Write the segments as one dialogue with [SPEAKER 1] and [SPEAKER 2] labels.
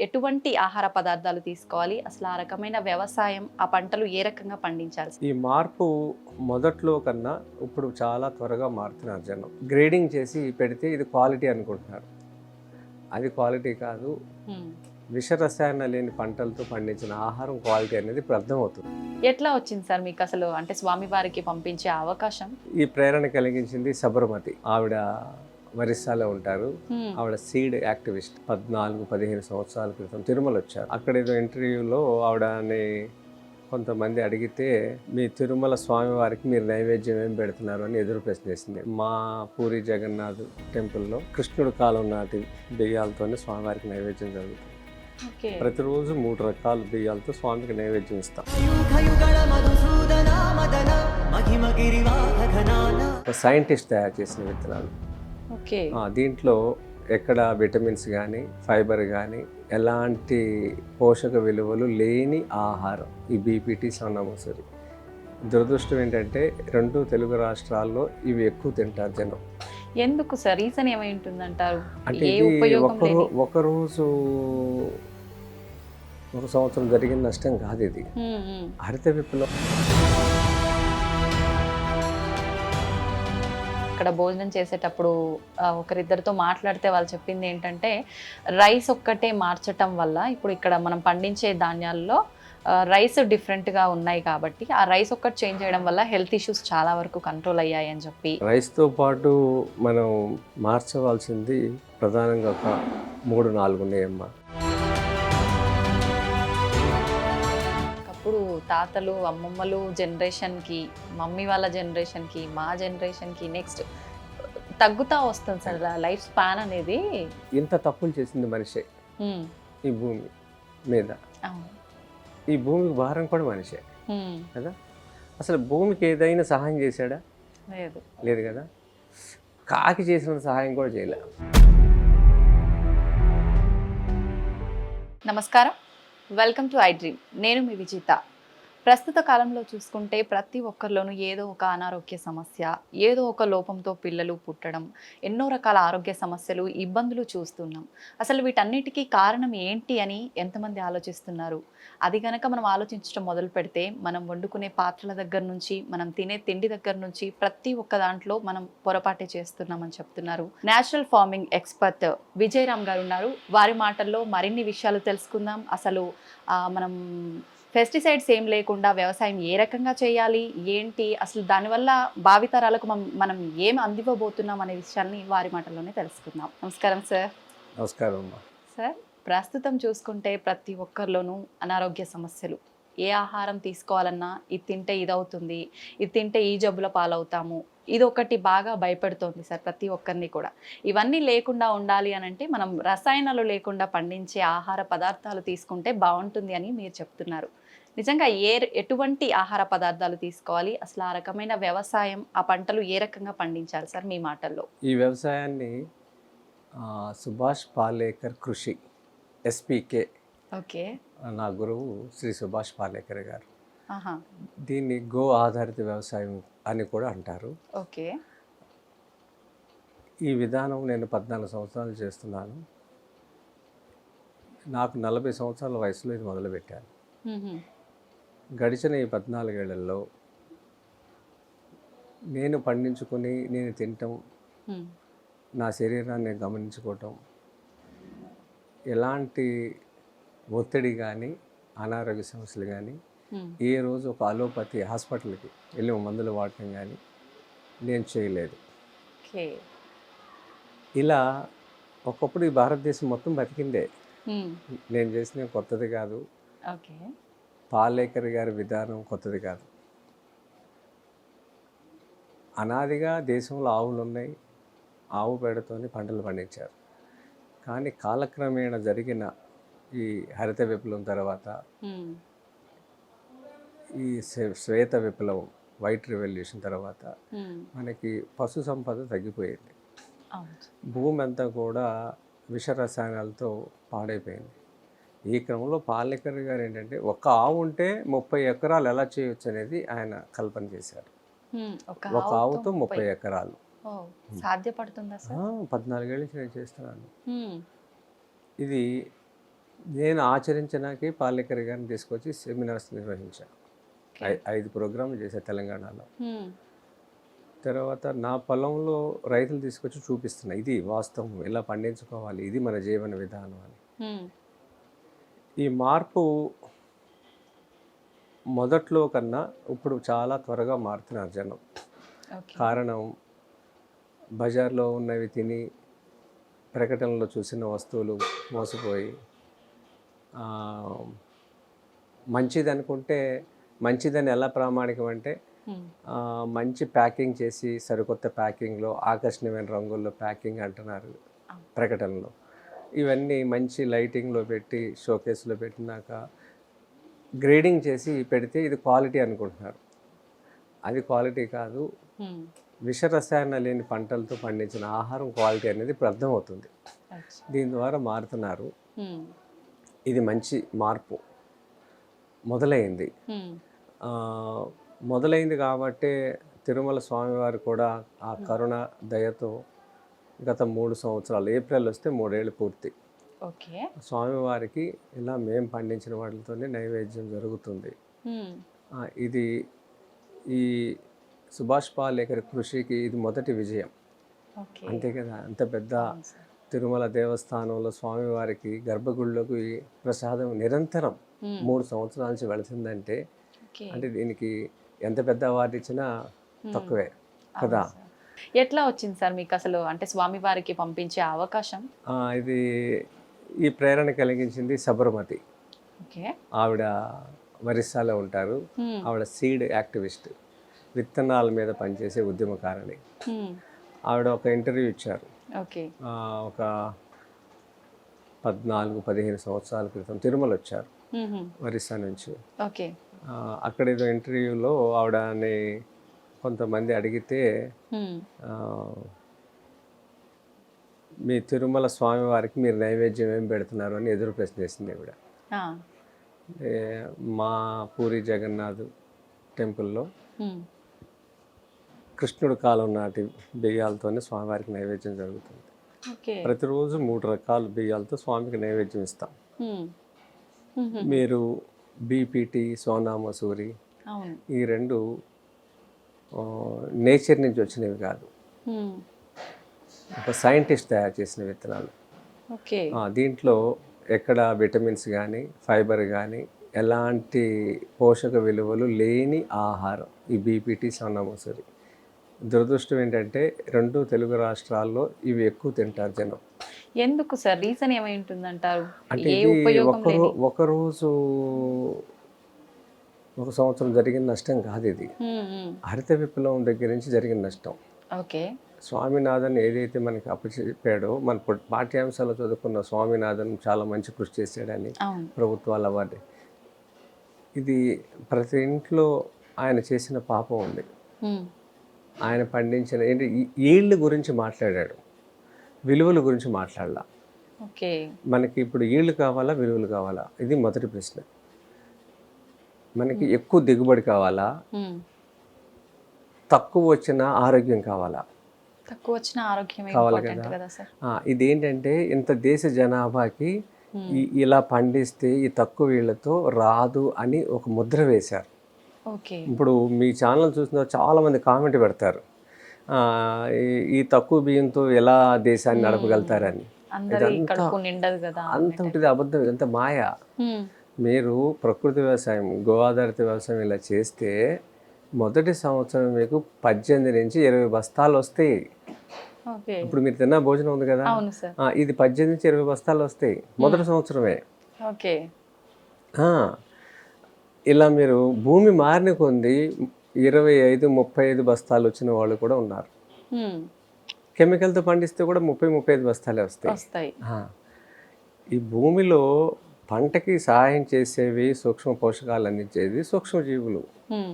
[SPEAKER 1] ఎటువంటి ఆహార పదార్థాలు తీసుకోవాలి, అసలు ఆ రకమైన వ్యవసాయం, ఆ పంటలు ఏ రకంగా పండించాలి?
[SPEAKER 2] ఈ మార్పు మొదట్లో కన్నా ఇప్పుడు చాలా త్వరగా మారుతున్నారు జనం. గ్రేడింగ్ చేసి పెడితే ఇది క్వాలిటీ అనుకుంటున్నారు. అది క్వాలిటీ కాదు. విష రసాయన లేని పంటలతో పండించిన ఆహారం క్వాలిటీ అనేది ఇప్పుడు అర్థమవుతుంది.
[SPEAKER 1] ఎట్లా వచ్చింది సార్ మీకు అసలు, అంటే స్వామివారికి పంపించే అవకాశం?
[SPEAKER 2] ఈ ప్రేరణ కలిగించింది సబర్మతి. ఆవిడ ఒరిస్సాలో ఉంటారు. ఆవిడ సీడ్ యాక్టివిస్ట్. 14-15 సంవత్సరాల క్రితం తిరుమల వచ్చారు. అక్కడ ఏదో ఇంటర్వ్యూలో ఆవిడని కొంతమంది అడిగితే, మీ తిరుమల స్వామివారికి మీరు నైవేద్యం ఏం పెడుతున్నారు అని ఎదురు ప్రశ్న వేసింది. మా పూరి జగన్నాథ్ టెంపుల్లో కృష్ణుడు కాలం నాటి బియ్యాలతోనే స్వామివారికి నైవేద్యం జరుగుతుంది. ప్రతిరోజు 3 రకాల బియ్యాలతో స్వామికి నైవేద్యం ఇస్తాం. ఒక సైంటిస్ట్ తయారు చేసిన విత్తనాలు. దీంట్లో ఎక్కడ విటమిన్స్ కానీ ఫైబర్ కానీ ఎలాంటి పోషక విలువలు లేని ఆహారం. ఈ బీపీటీ సన్న ముసరి. దురదృష్టం ఏంటంటే 2 తెలుగు రాష్ట్రాల్లో ఇవి ఎక్కువ తింటారు జనం.
[SPEAKER 1] ఎందుకు సార్? రీజన్ ఏమై ఉంటుందంటారు?
[SPEAKER 2] అంటే ఒకరోజు ఒక సంవత్సరం జరిగిన నష్టం కాదు ఇది. హరిత విప్లవం.
[SPEAKER 1] ఇక్కడ భోజనం చేసేటప్పుడు ఒకరిద్దరితో మాట్లాడితే వాళ్ళు చెప్పింది ఏంటంటే, రైస్ ఒక్కటే మార్చటం వల్ల ఇప్పుడు ఇక్కడ మనం పండించే ధాన్యాల్లో రైస్ డిఫరెంట్గా ఉన్నాయి కాబట్టి ఆ రైస్ ఒక్కటి చేంజ్ చేయడం వల్ల హెల్త్ ఇష్యూస్ చాలా వరకు కంట్రోల్ అయ్యాయి అని చెప్పి.
[SPEAKER 2] రైస్తో పాటు మనం మార్చవలసింది ప్రధానంగా ఒక 3-4 ఉన్నాయమ్మా.
[SPEAKER 1] అప్పుడు తాతలు అమ్మమ్మలు జనరేషన్కి, మమ్మీ వాళ్ళ జనరేషన్కి, మా జనరేషన్కి నెక్స్ట్ తగ్గుతూ వస్తుంది సార్ లైఫ్ స్పాన్ అనేది.
[SPEAKER 2] ఇంత తప్పులు చేసింది మనిషే ఈ భూమి మీద. ఈ భూమికి భారం కూడా మనిషే కదా. అసలు భూమికి ఏదైనా సహాయం చేశాడా? లేదు కదా. కాకి చేసిన సహాయం కూడా చేయలే.
[SPEAKER 1] నమస్కారం, వెల్కమ్ టు ఐ డ్రీమ్. నేను మీ విజిత. ప్రస్తుత కాలంలో చూసుకుంటే ప్రతి ఒక్కరిలోనూ ఏదో ఒక అనారోగ్య సమస్య, ఏదో ఒక లోపంతో పిల్లలు పుట్టడం, ఎన్నో రకాల ఆరోగ్య సమస్యలు, ఇబ్బందులు చూస్తున్నాం. అసలు వీటన్నిటికీ కారణం ఏంటి అని ఎంతమంది ఆలోచిస్తున్నారు? అది కనుక మనం ఆలోచించడం మొదలు పెడితే, మనం వండుకునే పాత్రల దగ్గర నుంచి, మనం తినే తిండి దగ్గర నుంచి ప్రతి ఒక్క దాంట్లో మనం పొరపాటే చేస్తున్నామని చెప్తున్నారు. నేచురల్ ఫార్మింగ్ ఎక్స్పర్ట్ విజయరామ్ గారు ఉన్నారు. వారి మాటల్లో మరిన్ని విషయాలు తెలుసుకుందాం. అసలు మనం పెస్టిసైడ్స్ ఏం లేకుండా వ్యవసాయం ఏ రకంగా చేయాలి, ఏంటి, అసలు దానివల్ల భావితరాలకు మనం ఏం అందివ్వబోతున్నాం అనే విషయాన్ని వారి మాటల్లోనే తెలుసుకుందాం. నమస్కారం సార్.
[SPEAKER 2] నమస్కారం
[SPEAKER 1] సార్. ప్రస్తుతం చూసుకుంటే ప్రతి ఒక్కరిలోనూ అనారోగ్య సమస్యలు. ఏ ఆహారం తీసుకోవాలన్నా ఇది తింటే ఇది అవుతుంది, ఇది తింటే ఈ జబ్బుల పాలవుతాము, ఇది ఒకటి బాగా భయపెడుతోంది సార్ ప్రతి ఒక్కరిని కూడా. ఇవన్నీ లేకుండా ఉండాలి అని అంటే మనం రసాయనాలు లేకుండా పండించే ఆహార పదార్థాలు తీసుకుంటే బాగుంటుంది అని మీరు చెప్తున్నారు. నిజంగా ఎటువంటి ఆహార పదార్థాలు తీసుకోవాలి, అసలు ఆ రకమైన వ్యవసాయం, ఆ పంటలు ఏ రకంగా పండించాలి సార్ మీ మాటల్లో?
[SPEAKER 2] ఈ వ్యవసాయాన్ని సుభాష్ పాలేకర్ కృషి ఎస్పీకే,
[SPEAKER 1] ఓకే,
[SPEAKER 2] నా గురువు శ్రీ సుభాష్ పాలేకర్ గారు. దీన్ని గో ఆధారిత వ్యవసాయం అని కూడా అంటారు.
[SPEAKER 1] ఓకే.
[SPEAKER 2] ఈ విధానం నేను 14 సంవత్సరాలు చేస్తున్నాను. నాకు 40 సంవత్సరాల వయసులో ఇది మొదలుపెట్టాను. గడిచిన ఈ 14 ఏళ్లలో నేను పండించుకొని నేను తినటం, నా శరీరాన్ని గమనించుకోవటం, ఎలాంటి ఒత్తిడి కానీ అనారోగ్య సమస్యలు కానీ, ఏ రోజు ఒక అలోపతి హాస్పిటల్కి వెళ్ళి మందులు వాడటం కానీ నేను చేయలేదు. ఇలా ఒకప్పుడు ఈ భారతదేశం మొత్తం బతికిందే. నేను చేసిన కొత్తది కాదు. పాలేకర్ గారి విధానం కొత్తది కాదు. అనాదిగా దేశంలో ఆవులు ఉన్నాయి. ఆవు పేడతోని పంటలు పండించారు. కానీ కాలక్రమేణా జరిగిన ఈ హరిత విప్లవం తర్వాత, ఈ శ్వేత విప్లవం, వైట్ రెవల్యూషన్ తర్వాత మనకి పశు సంపద ఈ క్రమంలో పాలేకర్ గారు ఏంటంటే ఒక ఆవు ఉంటే 30 ఎకరాలు ఎలా చేయొచ్చు అనేది ఆయన కల్పన చేశారు.
[SPEAKER 1] ఒక
[SPEAKER 2] ఒక ఆవుతో 30 ఎకరాలు.
[SPEAKER 1] ఓ, సాధ్యపడుతుందా సార్?
[SPEAKER 2] 14 ఏళ్ళ నుంచి నేను చేస్తున్నాను.
[SPEAKER 1] హ్మ్.
[SPEAKER 2] ఇది నేను ఆచరించడానికి పాలేకర్ గారిని తీసుకొచ్చి సెమినార్స్ నిర్వహించాను. 5 ప్రోగ్రాంలు చేశాను తెలంగాణలో.
[SPEAKER 1] హ్మ్.
[SPEAKER 2] తర్వాత నా పొలంలో రైతులు తీసుకొచ్చి చూపిస్తున్నా, ఇది వాస్తవం, ఇలా పండించుకోవాలి, ఇది మన జీవన విధానం అని.
[SPEAKER 1] హ్మ్.
[SPEAKER 2] ఈ మార్పు మొదట్లో కన్నా ఇప్పుడు చాలా త్వరగా మారుతున్నారు జనం.
[SPEAKER 1] ఓకే.
[SPEAKER 2] కారణం బజార్లో ఉన్నవి తిని ప్రకటనలో చూసిన వస్తువులు మోసపోయి ఆ, మంచిది అనుకుంటే మంచిదని ఎలా ప్రామాణికం అంటే
[SPEAKER 1] హ్మ్.
[SPEAKER 2] మంచి ప్యాకింగ్ చేసి సరికొత్త ప్యాకింగ్లో ఆకర్షణీయమైన రంగుల్లో ప్యాకింగ్ అంటున్నారు ప్రకటనలో. ఇవన్నీ మంచి లైటింగ్లో పెట్టి షోకేస్లో పెట్టినాక గ్రేడింగ్ చేసి పెడితే ఇది క్వాలిటీ అనుకుంటున్నారు. అది క్వాలిటీ కాదు.
[SPEAKER 1] హ్మ్.
[SPEAKER 2] విషరసాయన లేని పంటలతో పండించిన ఆహారం క్వాలిటీ అనేది ఇప్పుడు అర్థమవుతుంది.
[SPEAKER 1] అచ్చా.
[SPEAKER 2] దీని ద్వారా మారుతున్నారు.
[SPEAKER 1] హ్మ్.
[SPEAKER 2] ఇది మంచి మార్పు మొదలైంది.
[SPEAKER 1] హ్మ్.
[SPEAKER 2] ఆ, మొదలైంది కాబట్టే తిరుమల స్వామివారు కూడా ఆ కరుణ దయతో గత 3 సంవత్సరాలు, ఏప్రిల్ వస్తే 3 ఏళ్ళు పూర్తి,
[SPEAKER 1] ఓకే.
[SPEAKER 2] స్వామివారికి ఇలా మేము పండించిన వాటితోనే నైవేద్యం జరుగుతుంది.
[SPEAKER 1] హ్మ్.
[SPEAKER 2] ఇది ఈ సుభాష్ పాలేకర్ కృషికి ఇది మొదటి విజయం.
[SPEAKER 1] ఓకే.
[SPEAKER 2] అంతే కదా, అంత పెద్ద
[SPEAKER 1] అవును సార్.
[SPEAKER 2] తిరుమల దేవస్థానంలో స్వామివారికి గర్భగుడిలోకి ప్రసాదం నిరంతరం
[SPEAKER 1] హ్మ్.
[SPEAKER 2] 3 సంవత్సరాల నుంచి వెళుతుందంటే
[SPEAKER 1] ఓకే.
[SPEAKER 2] అంటే దీనికి ఎంత పెద్ద అవార్డు ఇచ్చినా తక్కువే కదా.
[SPEAKER 1] అవును సార్. ఎట్లా వచ్చింది సార్ మీకు అసలు అంటే స్వామివారికి పంపించే అవకాశం?
[SPEAKER 2] ఇది ఈ ప్రేరణ కలిగించింది సబర్మతి.
[SPEAKER 1] ఓకే.
[SPEAKER 2] ఆవిడ ఒరిస్సాలో ఉంటారు.
[SPEAKER 1] హ్మ్.
[SPEAKER 2] ఆవిడ సీడ్ యాక్టివిస్ట్, విత్తనాల మీద పనిచేసే ఉద్యమకారిణి.
[SPEAKER 1] హ్మ్.
[SPEAKER 2] ఆవిడ ఒక ఇంటర్వ్యూ ఇచ్చారు
[SPEAKER 1] ఓకే.
[SPEAKER 2] ఒక 14-15 సంవత్సరాల క్రితం తిరుమల వచ్చారు
[SPEAKER 1] హుహు.
[SPEAKER 2] ఒరిస్సా నుంచి.
[SPEAKER 1] ఓకే.
[SPEAKER 2] అక్కడ ఏదో ఇంటర్వ్యూలో ఆవిడని కొంతమంది అడిగితే
[SPEAKER 1] హ్మ్.
[SPEAKER 2] ఆ, మీ తిరుమల స్వామివారికి మీరు నైవేద్యం ఏం పెడుతున్నారు అని ఎదురు ప్రశ్న వేసింది ఆవిడ.
[SPEAKER 1] ఆ.
[SPEAKER 2] అంటే మా పూరి జగన్నాథ్ టెంపుల్లో
[SPEAKER 1] హ్మ్.
[SPEAKER 2] కృష్ణుడు కాలం నాటి బియ్యాలతోనే స్వామివారికి నైవేద్యం జరుగుతుంది.
[SPEAKER 1] ఓకే.
[SPEAKER 2] ప్రతిరోజు 3 రకాల బియ్యాలతో స్వామికి నైవేద్యం ఇస్తాం.
[SPEAKER 1] హ్మ్. హుహు.
[SPEAKER 2] మీరు బీపీటీ, సోనా మసూరి
[SPEAKER 1] అవును.
[SPEAKER 2] ఈ 2 నేచర్ నుంచి వచ్చినవి కాదు,
[SPEAKER 1] హ్మ్.
[SPEAKER 2] ఒక సైంటిస్ట్ తయారు చేసిన విత్తనాలు.
[SPEAKER 1] ఓకే.
[SPEAKER 2] దీంట్లో ఎక్కడ విటమిన్స్ కానీ ఫైబర్ కానీ ఎలాంటి పోషక విలువలు లేని ఆహారం ఈ బీపీటీ, సోనా మసూరి. దురదృష్టం ఏంటంటే 2 తెలుగు రాష్ట్రాల్లో ఇవి ఎక్కువ తింటారు జనం.
[SPEAKER 1] ఎందుకు సార్? రీజన్ ఏమై ఉంటుందంటారు?
[SPEAKER 2] అంటే
[SPEAKER 1] ఏ
[SPEAKER 2] ఇది
[SPEAKER 1] ఉపయోగం లేని?
[SPEAKER 2] ఒకరోజు ఒక సంవత్సరం జరిగిన నష్టం కాదు ఇది.
[SPEAKER 1] హ్మ్. హ్మ్.
[SPEAKER 2] హరిత విప్లవం దగ్గర నుంచి జరిగిన నష్టం.
[SPEAKER 1] ఓకే.
[SPEAKER 2] స్వామినాథన్ ఏదైతే మనకి అప్పచెప్పాడో, మన పాఠ్యాంశాలు చదువుకున్న స్వామినాథన్ చాలా మంచి కృషి చేశాడని
[SPEAKER 1] అవును.
[SPEAKER 2] ప్రభుత్వాలు అవార్డు. ఇది ప్రతి ఇంట్లో ఆయన చేసిన పాపం ఉంది.
[SPEAKER 1] హ్మ్.
[SPEAKER 2] ఆయన పండించిన ఏంటి ఈల్డ్ గురించి మాట్లాడాడు, విలువల గురించి మాట్లాడాల.
[SPEAKER 1] ఓకే.
[SPEAKER 2] మనకి ఇప్పుడు ఈల్డ్ కావాలా, విలువలు కావాలా? ఇది మొదటి ప్రశ్న. మనకి ఎక్కువ దిగుబడి కావాలా,
[SPEAKER 1] హ్మ్.
[SPEAKER 2] తక్కువ వచ్చిన ఆరోగ్యం కావాలా?
[SPEAKER 1] తక్కువ వచ్చిన ఆరోగ్యమే
[SPEAKER 2] కావాలి
[SPEAKER 1] ఇంపార్టెంట్
[SPEAKER 2] కదా.
[SPEAKER 1] కదా సార్?
[SPEAKER 2] ఇదేంటంటే ఇంత దేశ జనాభాకి ఇలా పండిస్తే ఈ తక్కువ వీళ్ళతో రాదు అని ఒక ముద్ర వేశారు.
[SPEAKER 1] ఓకే.
[SPEAKER 2] ఇప్పుడు మీ ఛానల్ చూసిన చాలామంది కామెంట్ పెడతారు, ఈ తక్కువ బియ్యంతో ఎలా దేశాన్ని నడపగలుగుతారని.
[SPEAKER 1] అందరి
[SPEAKER 2] ఇదంతా
[SPEAKER 1] కడుపు నిండదు కదా.
[SPEAKER 2] అంత ఉంటుంది అబద్ధం, ఇదంతా మాయ.
[SPEAKER 1] హ్మ్.
[SPEAKER 2] మీరు ప్రకృతి వ్యవసాయం, గో ఆధారిత వ్యవసాయం ఇలా చేస్తే మొదటి సంవత్సరం మీకు 18 నుంచి 20 బస్తాలు వస్తాయి.
[SPEAKER 1] ఓకే.
[SPEAKER 2] ఇప్పుడు మీరు తిన్న భోజనం ఉంది కదా,
[SPEAKER 1] అవును సార్.
[SPEAKER 2] ఇది 18 నుంచి 20 బస్తాలు వస్తాయి మొదటి సంవత్సరమే.
[SPEAKER 1] ఓకే.
[SPEAKER 2] ఆ, ఇలా మీరు భూమి మారిన కొంది 25-35 బస్తాలు వచ్చిన వాళ్ళు కూడా ఉన్నారు.
[SPEAKER 1] హ్మ్.
[SPEAKER 2] కెమికల్తో పండిస్తే కూడా 30-35 బస్తాలే వస్తాయి.
[SPEAKER 1] వస్తాయి.
[SPEAKER 2] ఈ భూమిలో పంటకి సహాయం చేసేవి, సూక్ష్మ పోషకాలు అందించేది సూక్ష్మజీవులు.
[SPEAKER 1] హ్మ్.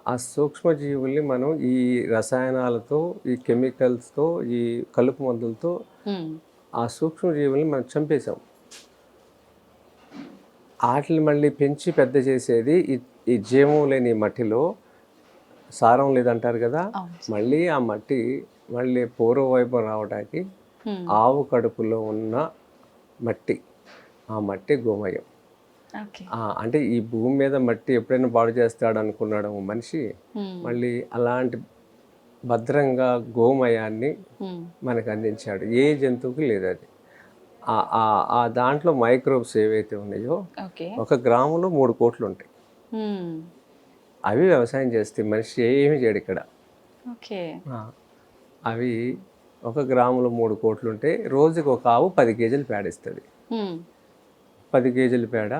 [SPEAKER 2] ఆ సూక్ష్మజీవుల్ని మనం ఈ రసాయనాలతో, ఈ కెమికల్స్తో, ఈ కలుపు మందులతో
[SPEAKER 1] హ్మ్.
[SPEAKER 2] ఆ సూక్ష్మజీవుల్ని మనం చంపేశాం. వాటిని మళ్ళీ పెంచి పెద్ద చేసేది ఈ జీవం లేని మట్టిలో సారం లేదంటారు కదా,
[SPEAKER 1] అవును.
[SPEAKER 2] మళ్ళీ ఆ మట్టి మళ్ళీ పూర్వవైభవం రావడానికి ఆవు కడుపులో ఉన్న మట్టి, ఆ మట్టి గోమయం.
[SPEAKER 1] ఓకే.
[SPEAKER 2] అంటే ఈ భూమి మీద మట్టి ఎప్పుడైనా పాడు చేస్తాడు అనుకున్నాడు మనిషి, మళ్ళీ అలాంటి భద్రంగా గోమయాన్ని మనకు అందించాడు. ఏ జంతువుకి లేదు అది. ఆ దాంట్లో మైక్రోబ్స్ ఏవైతే ఉన్నాయో
[SPEAKER 1] ఓకే.
[SPEAKER 2] 1 గ్రాములో 3 కోట్లు ఉంటాయి. అవి వ్యవసాయం చేస్తే మనిషి ఏమీ చేయడు ఇక్కడ.
[SPEAKER 1] ఓకే.
[SPEAKER 2] అవి 1 గ్రాములో 3 కోట్లు ఉంటే రోజుకి ఒక ఆవు 10 కేజీలు పేడ ఇస్తుంది. 10 కేజీల పేడ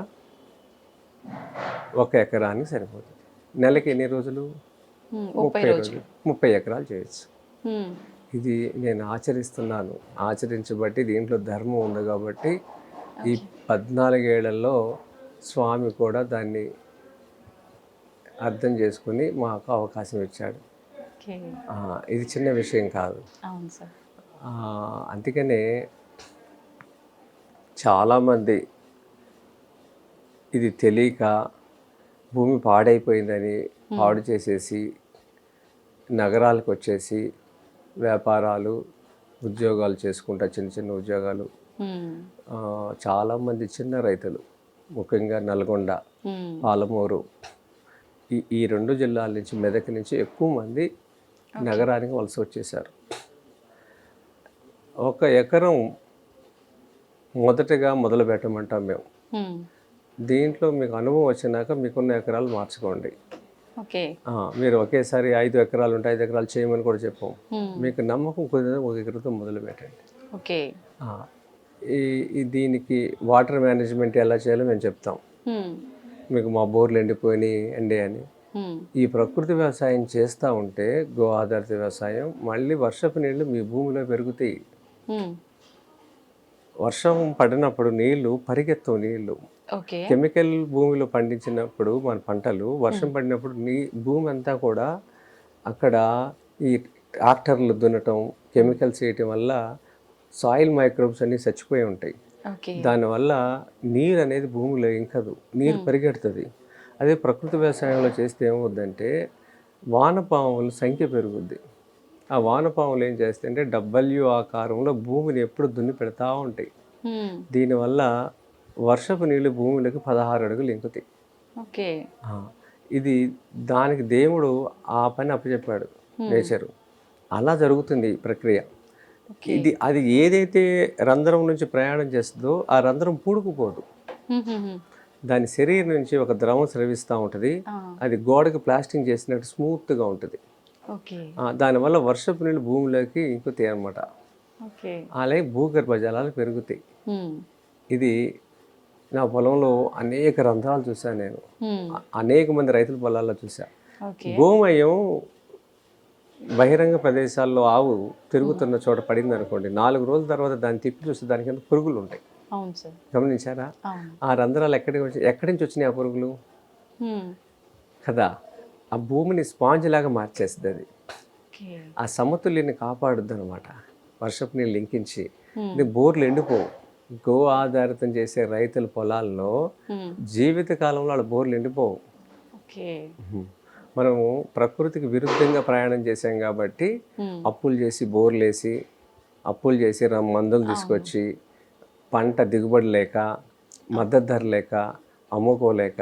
[SPEAKER 2] 1 ఎకరానికి సరిపోతుంది. నెలకి ఎన్ని రోజులు? 30 రోజులు. 30 ఎకరాలు చేయొచ్చు. ఇది నేను ఆచరిస్తున్నాను. ఆచరించబట్టి దీంట్లో ధర్మం ఉంది కాబట్టి ఈ 14 ఏళ్లలో స్వామి కూడా దాన్ని అర్థం చేసుకుని మాకు అవకాశం ఇచ్చాడు. ఇది చిన్న విషయం కాదు.
[SPEAKER 1] అవును సార్.
[SPEAKER 2] అందుకనే చాలామంది ఇది తెలియక భూమి పాడైపోయిందని పాడు చేసేసి నగరాలకు వచ్చేసి వ్యాపారాలు, ఉద్యోగాలు చేసుకుంటా, చిన్న చిన్న ఉద్యోగాలు. చాలామంది చిన్న రైతులు, ముఖ్యంగా నల్గొండ, పాలమూరు, ఈ 2 జిల్లాల నుంచి, మెదక్ నుంచి ఎక్కువ మంది నగరానికి వలస వచ్చేసారు. 1 ఎకరం మొదటగా మొదలు పెట్టమంటాం మేము. దీంట్లో మీకు అనుభవం వచ్చినాక మీకున్న ఎకరాలు మార్చుకోండి. మీరు ఒకేసారి 5 ఎకరాలు ఉంటే 5 ఎకరాలు చేయమని కూడా చెప్పాం. మీకు నమ్మకం కుదిరితే 1 ఎకరంతో మొదలు పెట్టండి. దీనికి వాటర్ మేనేజ్మెంట్ ఎలా చేయాలో మేము చెప్తాం. మీకు మా బోర్లు ఎండిపోయినాయి అండి అని. ఈ ప్రకృతి వ్యవసాయం చేస్తూ ఉంటే, గో ఆధారిత వ్యవసాయం, మళ్ళీ వర్షపు నీళ్లు మీ భూమిలో పెరుగుతాయి. వర్షం పడినప్పుడు నీళ్లు పరిగెత్తవు. నీళ్లు కెమికల్ భూమిలో పండించినప్పుడు మన పంటలు వర్షం పడినప్పుడు భూమి అంతా కూడా అక్కడ ఈ ట్రాక్టర్లు దున్నటం, కెమికల్స్ వేయటం వల్ల సాయిల్ మైక్రోబ్స్ అన్నీ చచ్చిపోయి ఉంటాయి. దానివల్ల నీరు అనేది భూమిలో ఇంకదు, నీరు పరిగెడుతుంది. అదే ప్రకృతి వ్యవసాయంలో చేస్తే ఏమవుద్దంటే వానపాముల సంఖ్య పెరుగుద్ది. ఆ వానపాములు ఏం చేస్తాయంటే W ఆకారంలో భూమిని ఎప్పుడు దున్ని పెడతా ఉంటాయి. దీనివల్ల వర్షపు నీళ్ళు భూమిలోకి 16 అడుగులు ఇంకుతాయి. ఇది దానికి దేవుడు ఆ పని అప్పచెప్పాడు, నేచరు. అలా జరుగుతుంది ఈ ప్రక్రియ. అది ఏదైతే రంధ్రం నుంచి ప్రయాణం చేస్తుందో ఆ రంధ్రం పూడుకుపోదు. దాని శరీరం నుంచి ఒక ద్రవం స్రవిస్తూ ఉంటుంది. అది గోడకి ప్లాస్టింగ్ చేసినట్టు స్మూత్గా ఉంటుంది. దానివల్ల వర్షపు నీళ్ళు భూమిలోకి ఇంకుతాయి అన్నమాట. అలాగే భూగర్భ జలాలు పెరుగుతాయి. ఇది నా పొలంలో అనేక రంధ్రాలు చూశాను నేను. అనేక మంది రైతుల పొలాల్లో చూసా. గోమయం బహిరంగ ప్రదేశాల్లో ఆవు తిరుగుతున్న చోట పడింది అనుకోండి, 4 రోజుల తర్వాత దాన్ని తిప్పి చూస్తే దాని కింద పురుగులు ఉంటాయి. గమనించారా? ఆ రంధ్రాలు ఎక్కడి నుంచి వచ్చినాయి ఆ పురుగులు కదా? ఆ భూమిని స్పాంజ్ లాగా మార్చేస్తుంది అది. ఆ సమతుల్యాన్ని కాపాడుద్ది అనమాట. వర్షపు నీళ్ళు లింకించి బోర్లు ఎండిపోవు. గో ఆధారితం చేసే రైతుల పొలాల్లో జీవితకాలంలో వాళ్ళ బోర్లు ఎండిపోవు. మనము ప్రకృతికి విరుద్ధంగా ప్రయాణం చేసాం కాబట్టి అప్పులు చేసి బోర్లు వేసి, అప్పులు చేసి మందులు తీసుకొచ్చి, పంట దిగుబడి లేక, మద్దతు ధర లేక, అమ్ముకోలేక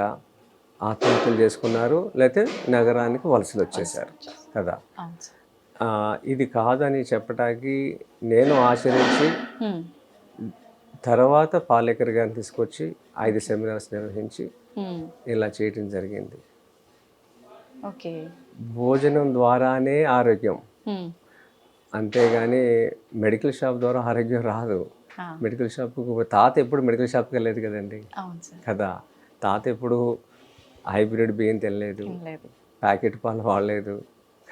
[SPEAKER 2] ఆత్మహత్యలు చేసుకున్నారు, లేకపోతే నగరానికి వలసలు వచ్చేసారు కదా. ఇది కాదని చెప్పడానికి నేను ఆచరించి తర్వాత పాలేకర్ గారిని తీసుకొచ్చి 5 సెమినార్స్ నిర్వహించి ఇలా చేయటం జరిగింది. భోజనం ద్వారానే ఆరోగ్యం, అంతేగాని మెడికల్ షాప్ ద్వారా ఆరోగ్యం రాదు. మెడికల్ షాప్కు తాత ఎప్పుడు మెడికల్ షాప్కి వెళ్ళలేదు కదండి కదా. తాత ఎప్పుడు హైబ్రిడ్ బియ్యం తినలేదు, ప్యాకెట్ పాలు వాడలేదు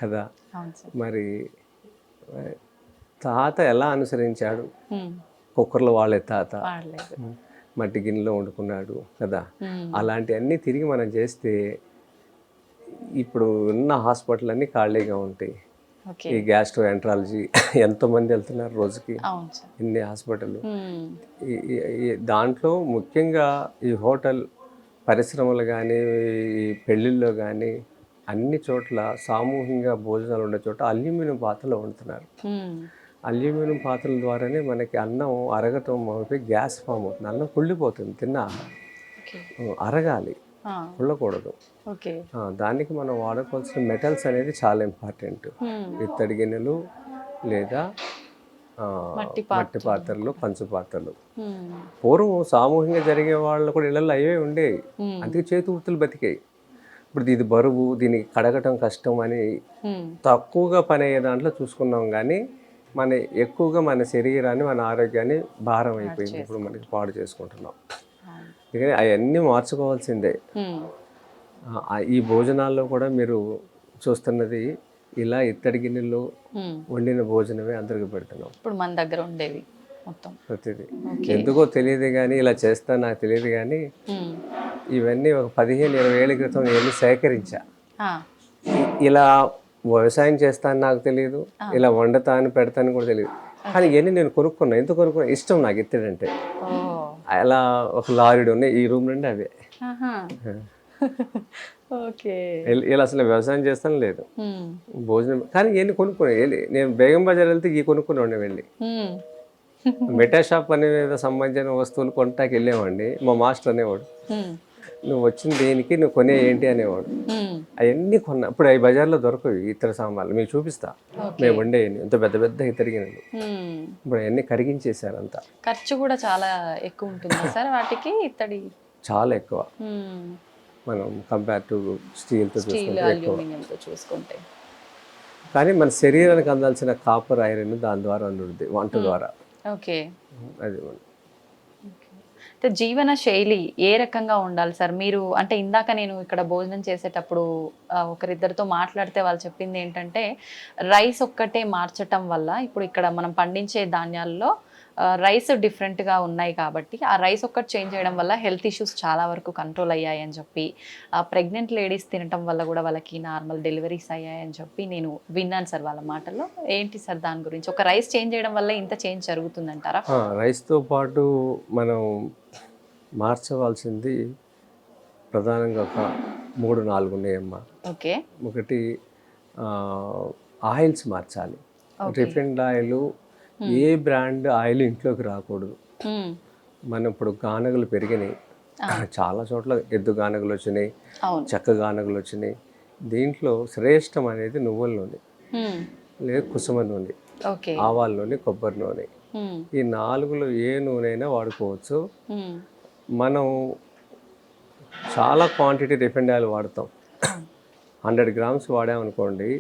[SPEAKER 2] కదా. మరి తాత ఎలా అనుసరించాడు? కుక్కర్లో వాడలేదు తాత, మట్టి గిన్నెలో వండుకున్నాడు కదా. అలాంటివన్నీ తిరిగి మనం చేస్తే ఇప్పుడు ఉన్న హాస్పిటల్ అన్నీ ఖాళీగా ఉంటాయి. ఈ గ్యాస్ట్రో ఎంట్రాలజీ ఎంతోమంది వెళ్తున్నారు రోజుకి, ఇన్ని హాస్పిటల్. దాంట్లో ముఖ్యంగా ఈ హోటల్ పరిశ్రమలు కానీ ఈ పెళ్ళిళ్ళలో కానీ అన్ని చోట్ల సామూహికంగా భోజనాలు ఉండే చోట అల్యూమినియం పాత్రలో వండుతున్నారు. అల్యూమినియం పాత్రల ద్వారానే మనకి అన్నం అరగటం మొదలుపెట్టి గ్యాస్ ఫామ్ అవుతుంది. అన్నం కుళ్ళిపోతుంది. తిన్న అరగాలి, కుళ్ళకూడదు. దానికి మనం వాడుకోవాల్సిన మెటల్స్ అనేది చాలా ఇంపార్టెంట్. ఇత్తడి గిన్నెలు లేదా మట్టి పాత్రలు, కంచు పాత్రలు. పూర్వం సామూహికంగా జరిగే వాళ్ళు కూడా ఇళ్ళల్లో అవే ఉండేవి. అందుకే చేతి వృత్తులు బతికాయి. ఇప్పుడు ఇది బరువు, దీనికి కడగటం కష్టం అని తక్కువగా పని అయ్యే దాంట్లో చూసుకున్నాం. కానీ మన ఎక్కువగా మన శరీరాన్ని, మన ఆరోగ్యాన్ని భారం అయిపోయింది. ఇప్పుడు మనకి పాడు చేసుకుంటున్నాం. అందుకని అవన్నీ మార్చుకోవాల్సిందే. ఈ భోజనాల్లో కూడా మీరు చూస్తున్నది ఇలా ఇత్తడి గిన్నెల్లో వండిన భోజనమే అందరికి పెడుతున్నాం.
[SPEAKER 1] ఇప్పుడు మన దగ్గర ఉండేవి మొత్తం
[SPEAKER 2] ప్రతిదీ ఎందుకో తెలియదు కానీ ఇలా చేస్తా నాకు తెలియదు కానీ ఇవన్నీ ఒక 15-20 ఏళ్ళ క్రితం నేను సేకరించా. ఇలా వ్యవసాయం చేస్తాను నాకు తెలియదు, ఇలా వండుతాను పెడతాను కూడా తెలియదు. కానీ ఇవన్నీ నేను కొనుక్కున్నా. ఎందుకు కొనుక్కున్నా? ఇష్టం నాకు ఇత్తడంటే. అలా ఒక లారీడు ఉన్నాయి ఈ రూమ్ నుండి అవే. ఇలా అసలు వ్యవసాయం చేస్తాను లేదు, భోజనం. కానీ ఇవన్నీ కొనుక్కునే నేను బేగం బజార్ వెళ్తే ఈ కొనుక్కునే వెళ్ళి మెటా షాప్ అనేది సంబంధించిన వస్తువులు కొనటానికి వెళ్ళేవాడిని. మా మాస్టర్ అనేవాడు, నువ్వు వచ్చిన దేనికి నువ్వు కొనే ఏంటి అనేవాడు. అవన్నీ కొన్నా. ఇప్పుడు అవి బజార్లో దొరకవు ఇతర సామాన్లు. మీకు చూపిస్తా మేము వండే ఇంత పెద్ద పెద్ద ఇతరిగినలు. ఇప్పుడు అవన్నీ కరిగించేశారు. అంతా
[SPEAKER 1] ఖర్చు కూడా చాలా ఎక్కువ ఉంటుంది సార్ వాటికి. ఇత్తడి చాలా ఎక్కువ
[SPEAKER 2] మనం కంపేర్ టు స్టీల్తో
[SPEAKER 1] చూసుకుంటే.
[SPEAKER 2] కానీ మన శరీరానికి అందాల్సిన కాపర్, ఐరన్ దాని ద్వారా అందుతుంది వంట ద్వారా. అది
[SPEAKER 1] అంటే జీవన శైలి ఏ రకంగా ఉండాలి సార్? మీరు అంటే ఇందాక నేను ఇక్కడ భోజనం చేసేటప్పుడు ఒకరిద్దరితో మాట్లాడితే వాళ్ళు చెప్పింది ఏంటంటే రైస్ ఒక్కటే మార్చటం వల్ల ఇప్పుడు ఇక్కడ మనం పండించే ధాన్యాల్లో రైస్ డిఫరెంట్గా ఉన్నాయి కాబట్టి ఆ రైస్ ఒక్కటి చేంజ్ చేయడం వల్ల హెల్త్ ఇష్యూస్ చాలా వరకు కంట్రోల్ అయ్యాయని చెప్పి, ప్రెగ్నెంట్ లేడీస్ తినటం వల్ల కూడా వాళ్ళకి నార్మల్ డెలివరీస్ అయ్యాయని చెప్పి నేను విన్నాను సార్ వాళ్ళ మాటల్లో. ఏంటి సార్ దాని గురించి? ఒక రైస్ చేంజ్ చేయడం వల్ల ఇంత చేంజ్ జరుగుతుందంటారా?
[SPEAKER 2] రైస్తో పాటు మనం మార్చవలసింది ప్రధానంగా ఒక 3-4 ఉన్నాయమ్మా. ఒకటి ఆయిల్స్ మార్చాలి. రిఫైన్డ్ ఆయిల్, ఏ బ్రాండ్ ఆయిల్ ఇంట్లోకి రాకూడదు. మనం ఇప్పుడు గానగలు పెరిగినాయి, చాలా చోట్ల ఎద్దు గానగలు వచ్చినాయి, చెక్క గానగలు వచ్చినాయి. దీంట్లో శ్రేష్టం అనేది నువ్వుల నూనె లేదా కుసుమ నూనె, ఆవాల నూనె, కొబ్బరి నూనె. ఈ 4లో ఏ నూనె అయినా వాడుకోవచ్చు. మనం చాలా క్వాంటిటీ రిఫైన్డ్ ఆయిల్ వాడతాం. 100 grams వాడామనుకోండి,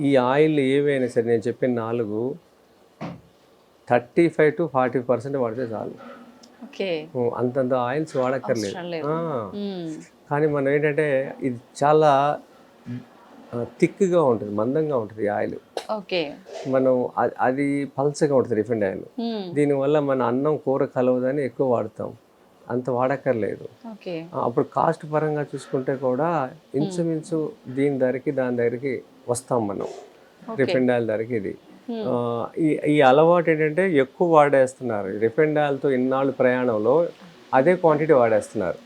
[SPEAKER 2] ఈ ఆయిల్ ఏవైనా సరే నేను చెప్పిన 4 35 to 40% వాడితే చాలు. అంతంత ఆయిల్స్ వాడక్కర్లేదు. కానీ మనం ఏంటంటే ఇది చాలా థిక్గా ఉంటుంది, మందంగా ఉంటుంది ఆయిల్. మనం అది పల్చగా ఉంటుంది రిఫైన్డ్ ఆయిల్. దీనివల్ల మన అన్నం కూర కలవదని ఎక్కువ వాడతాం, అంత వాడక్కర్లేదు. అప్పుడు కాస్ట్ పరంగా చూసుకుంటే కూడా ఇంచుమించు దీని ధరకి దాని దగ్గరికి వస్తాం మనం. రిఫైన్డ్ ఆయిల్ ధరకి ఇది. ఈ అలవాటు ఏంటంటే ఎక్కువ వాడేస్తున్నారు. రిఫైన్డ్ ఆయిల్తో ఇన్నాళ్ళు ప్రయాణంలో అదే క్వాంటిటీ వాడేస్తున్నారు.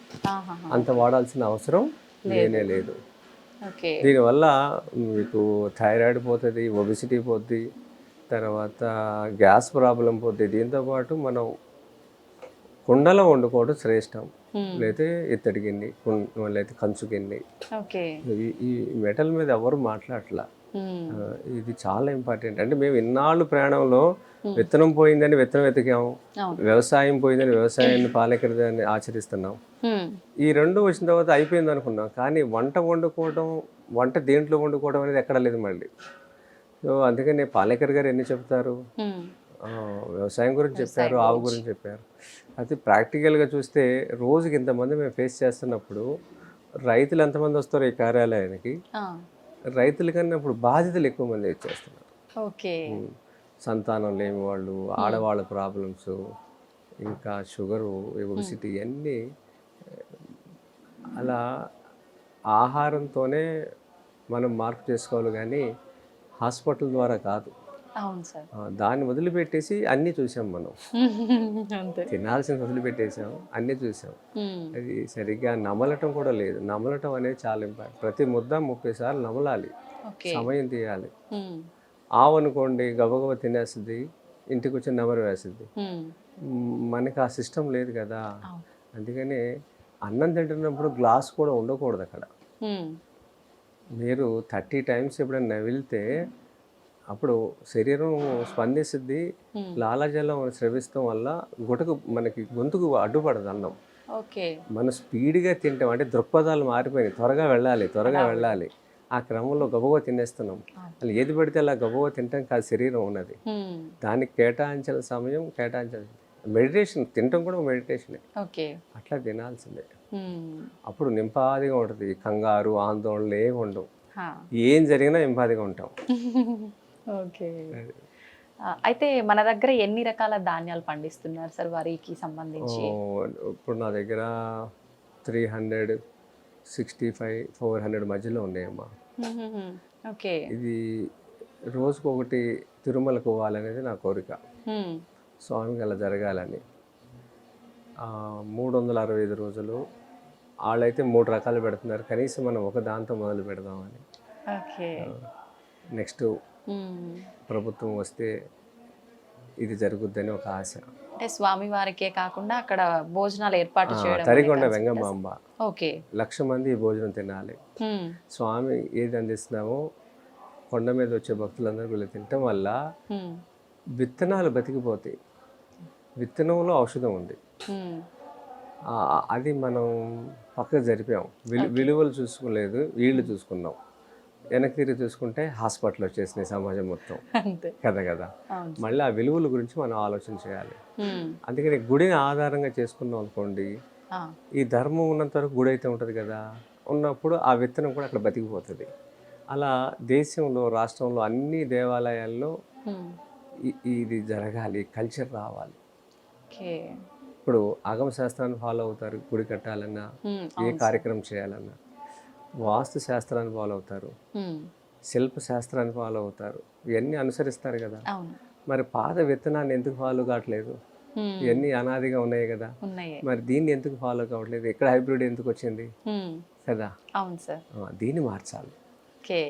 [SPEAKER 2] అంత వాడాల్సిన అవసరం లేనే లేదు. దీనివల్ల మీకు థైరాయిడ్ పోతుంది, ఒబిసిటీ పోతుంది, తర్వాత గ్యాస్ ప్రాబ్లం పోతుంది. దీంతోపాటు మనం కుండలో వండుకోవడం శ్రేష్టం. లేకపోతే ఇత్తడి గిన్నె, లేకపోతే కంచు గిన్నె. ఈ మెటల్ మీద ఎవరు మాట్లాడట్లా. ఇది చాలా ఇంపార్టెంట్. అంటే మేము ఇన్నాళ్ళు ప్రయాణంలో విత్తనం పోయిందని విత్తనం వెతికాము, వ్యవసాయం పోయిందని వ్యవసాయాన్ని పాలకరిదాన్ని ఆచరిస్తున్నాం. ఈ 2 వచ్చిన తర్వాత అయిపోయింది అనుకున్నాం. కానీ వంట వండుకోవడం, వంట దేంట్లో వండుకోవడం అనేది ఎక్కడ లేదు మళ్ళీ. సో అందుకని పాలేకర్ గారు ఎన్ని చెప్తారు, వ్యవసాయం గురించి చెప్పారు, ఆవు గురించి చెప్పారు. అయితే ప్రాక్టికల్గా చూస్తే రోజుకి ఇంతమంది మేము ఫేస్ చేస్తున్నప్పుడు రైతులు ఎంతమంది వస్తారో ఈ కార్యాలయానికి, రైతుల కన్నా ఇప్పుడు బాధితులు ఎక్కువ మంది ఇచ్చేస్తున్నారు. సంతానం లేని వాళ్ళు, ఆడవాళ్ళ ప్రాబ్లమ్స్, ఇంకా షుగరు, ఒబిసిటీ, ఇవన్నీ అలా ఆహారంతోనే మనం మార్పు చేసుకోవాలి కానీ హాస్పిటల్ ద్వారా కాదు.
[SPEAKER 1] అవును సార్.
[SPEAKER 2] దాన్ని వదిలిపెట్టేసి అన్నీ చూసాం మనం.
[SPEAKER 1] అంతే.
[SPEAKER 2] తినాల్సింది వదిలిపెట్టేసాం, అన్నీ చూసాం. అది సరిగ్గా నమలటం కూడా లేదు. నమలటం అనేది చాలా ఇంపార్టెంట్. ప్రతి ముద్ద 30 సార్లు నమలాలి,
[SPEAKER 1] ఓకే.
[SPEAKER 2] సమయం తీయాలి. ఆవు అనుకోండి గబగబా తినేస్తుంది, ఇంటికి వచ్చి నెమరు వేస్తుంది. మనకి ఆ సిస్టమ్ లేదు కదా. అందుకని అన్నం తింటున్నప్పుడు గ్లాస్ కూడా ఉండకూడదు అక్కడ. మీరు 30 టైమ్స్ ఎప్పుడైనా నవిలితే అప్పుడు శరీరం స్పందిస్తుంది, లాలాజలం స్రవిస్తాం వల్ల మనకి గొంతుకు అడ్డుపడదు అన్నం.
[SPEAKER 1] ఓకే.
[SPEAKER 2] మనం స్పీడ్గా తింటాం, అంటే దృక్పథాలు మారిపోయినాయి. త్వరగా వెళ్ళాలి. ఆ క్రమంలో గబగబా తినేస్తున్నాం. అసలు ఏది పడితే అలా గబగబా తింటాం కాదు శరీరం ఉన్నది. దానికి కేటాయించిన సమయం మెడిటేషన్, తినటం కూడా మెడిటేషనే.
[SPEAKER 1] ఓకే.
[SPEAKER 2] అట్లా తినాల్సిందే. అప్పుడు నింపాదిగా ఉంటుంది. కంగారు, ఆందోళనలు ఏమి ఉండవు. ఏం జరిగినా నింపాదిగా ఉంటాం.
[SPEAKER 1] ఓకే. అయితే మన దగ్గర ఎన్ని రకాల ధాన్యాలు పండిస్తున్నారు సార్ వరికి సంబంధించి?
[SPEAKER 2] ఇప్పుడు నా దగ్గర 365, 400 మధ్యలో ఉన్నాయమ్మా.
[SPEAKER 1] ఓకే.
[SPEAKER 2] ఇది రోజుకొకటి తిరుమలకు పోవాలనేది నా కోరిక. స్వామికి అలా జరగాలని. 365 రోజులు వాళ్ళైతే 3 రకాలు పెడుతున్నారు. కనీసం మనం ఒక దాంతో మొదలు పెడదామని.
[SPEAKER 1] ఓకే.
[SPEAKER 2] నెక్స్ట్ ప్రభుత్వం వస్తే ఇది జరుగుద్దని ఒక ఆశ.
[SPEAKER 1] అంటే స్వామి వారికే కాకుండా అక్కడ భోజనాలు ఏర్పాటు చేయడం.
[SPEAKER 2] తరిగొండ వెంగమాంబ.
[SPEAKER 1] ఓకే.
[SPEAKER 2] 1,00,000 మంది ఈ భోజనం తినాలి. స్వామి ఏది అందిస్తున్నామో కొండ మీద వచ్చే భక్తులందరూ వీళ్ళు తినటం వల్ల విత్తనాలు బతికిపోతాయి. విత్తనంలో ఔషధం ఉంది. అది మనం పక్కకు జరిపాం. విలువలు చూసుకోలేదు, వీళ్ళు చూసుకున్నాం. వెనక్కి తిరిగి చూసుకుంటే హాస్పిటల్ వచ్చేసినాయి సమాజం మొత్తం. కదా. మళ్ళీ ఆ విలువల గురించి మనం ఆలోచన చేయాలి. అందుకని గుడిని ఆధారంగా చేసుకున్నాం అనుకోండి, ఈ ధర్మం ఉన్నంత వరకు గుడి అయితే ఉంటుంది కదా, ఉన్నప్పుడు ఆ విత్తనం కూడా అక్కడ బతికిపోతుంది. అలా దేశంలో, రాష్ట్రంలో అన్ని దేవాలయాల్లో ఇది జరగాలి, కల్చర్ రావాలి. ఇప్పుడు ఆగమ శాస్త్రాన్ని ఫాలో అవుతారు గుడి కట్టాలన్నా, ఏ కార్యక్రమం చేయాలన్నా. వాస్తు శాస్త్రాన్ని ఫాలో అవుతారు, శిల్ప శాస్త్రాన్ని ఫాలో అవుతారు. ఇవన్నీ అనుసరిస్తారు కదా. మరి పాత విత్తనాన్ని ఎందుకు ఫాలో కావట్లేదు? ఇవన్నీ అనాదిగా ఉన్నాయి కదా. మరి దీన్ని ఎందుకు ఫాలో కావట్లేదు? ఎక్కడ హైబ్రిడ్ ఎందుకు వచ్చింది కదా.
[SPEAKER 1] అవును సార్.
[SPEAKER 2] దీన్ని మార్చాలి.
[SPEAKER 1] ఓకే.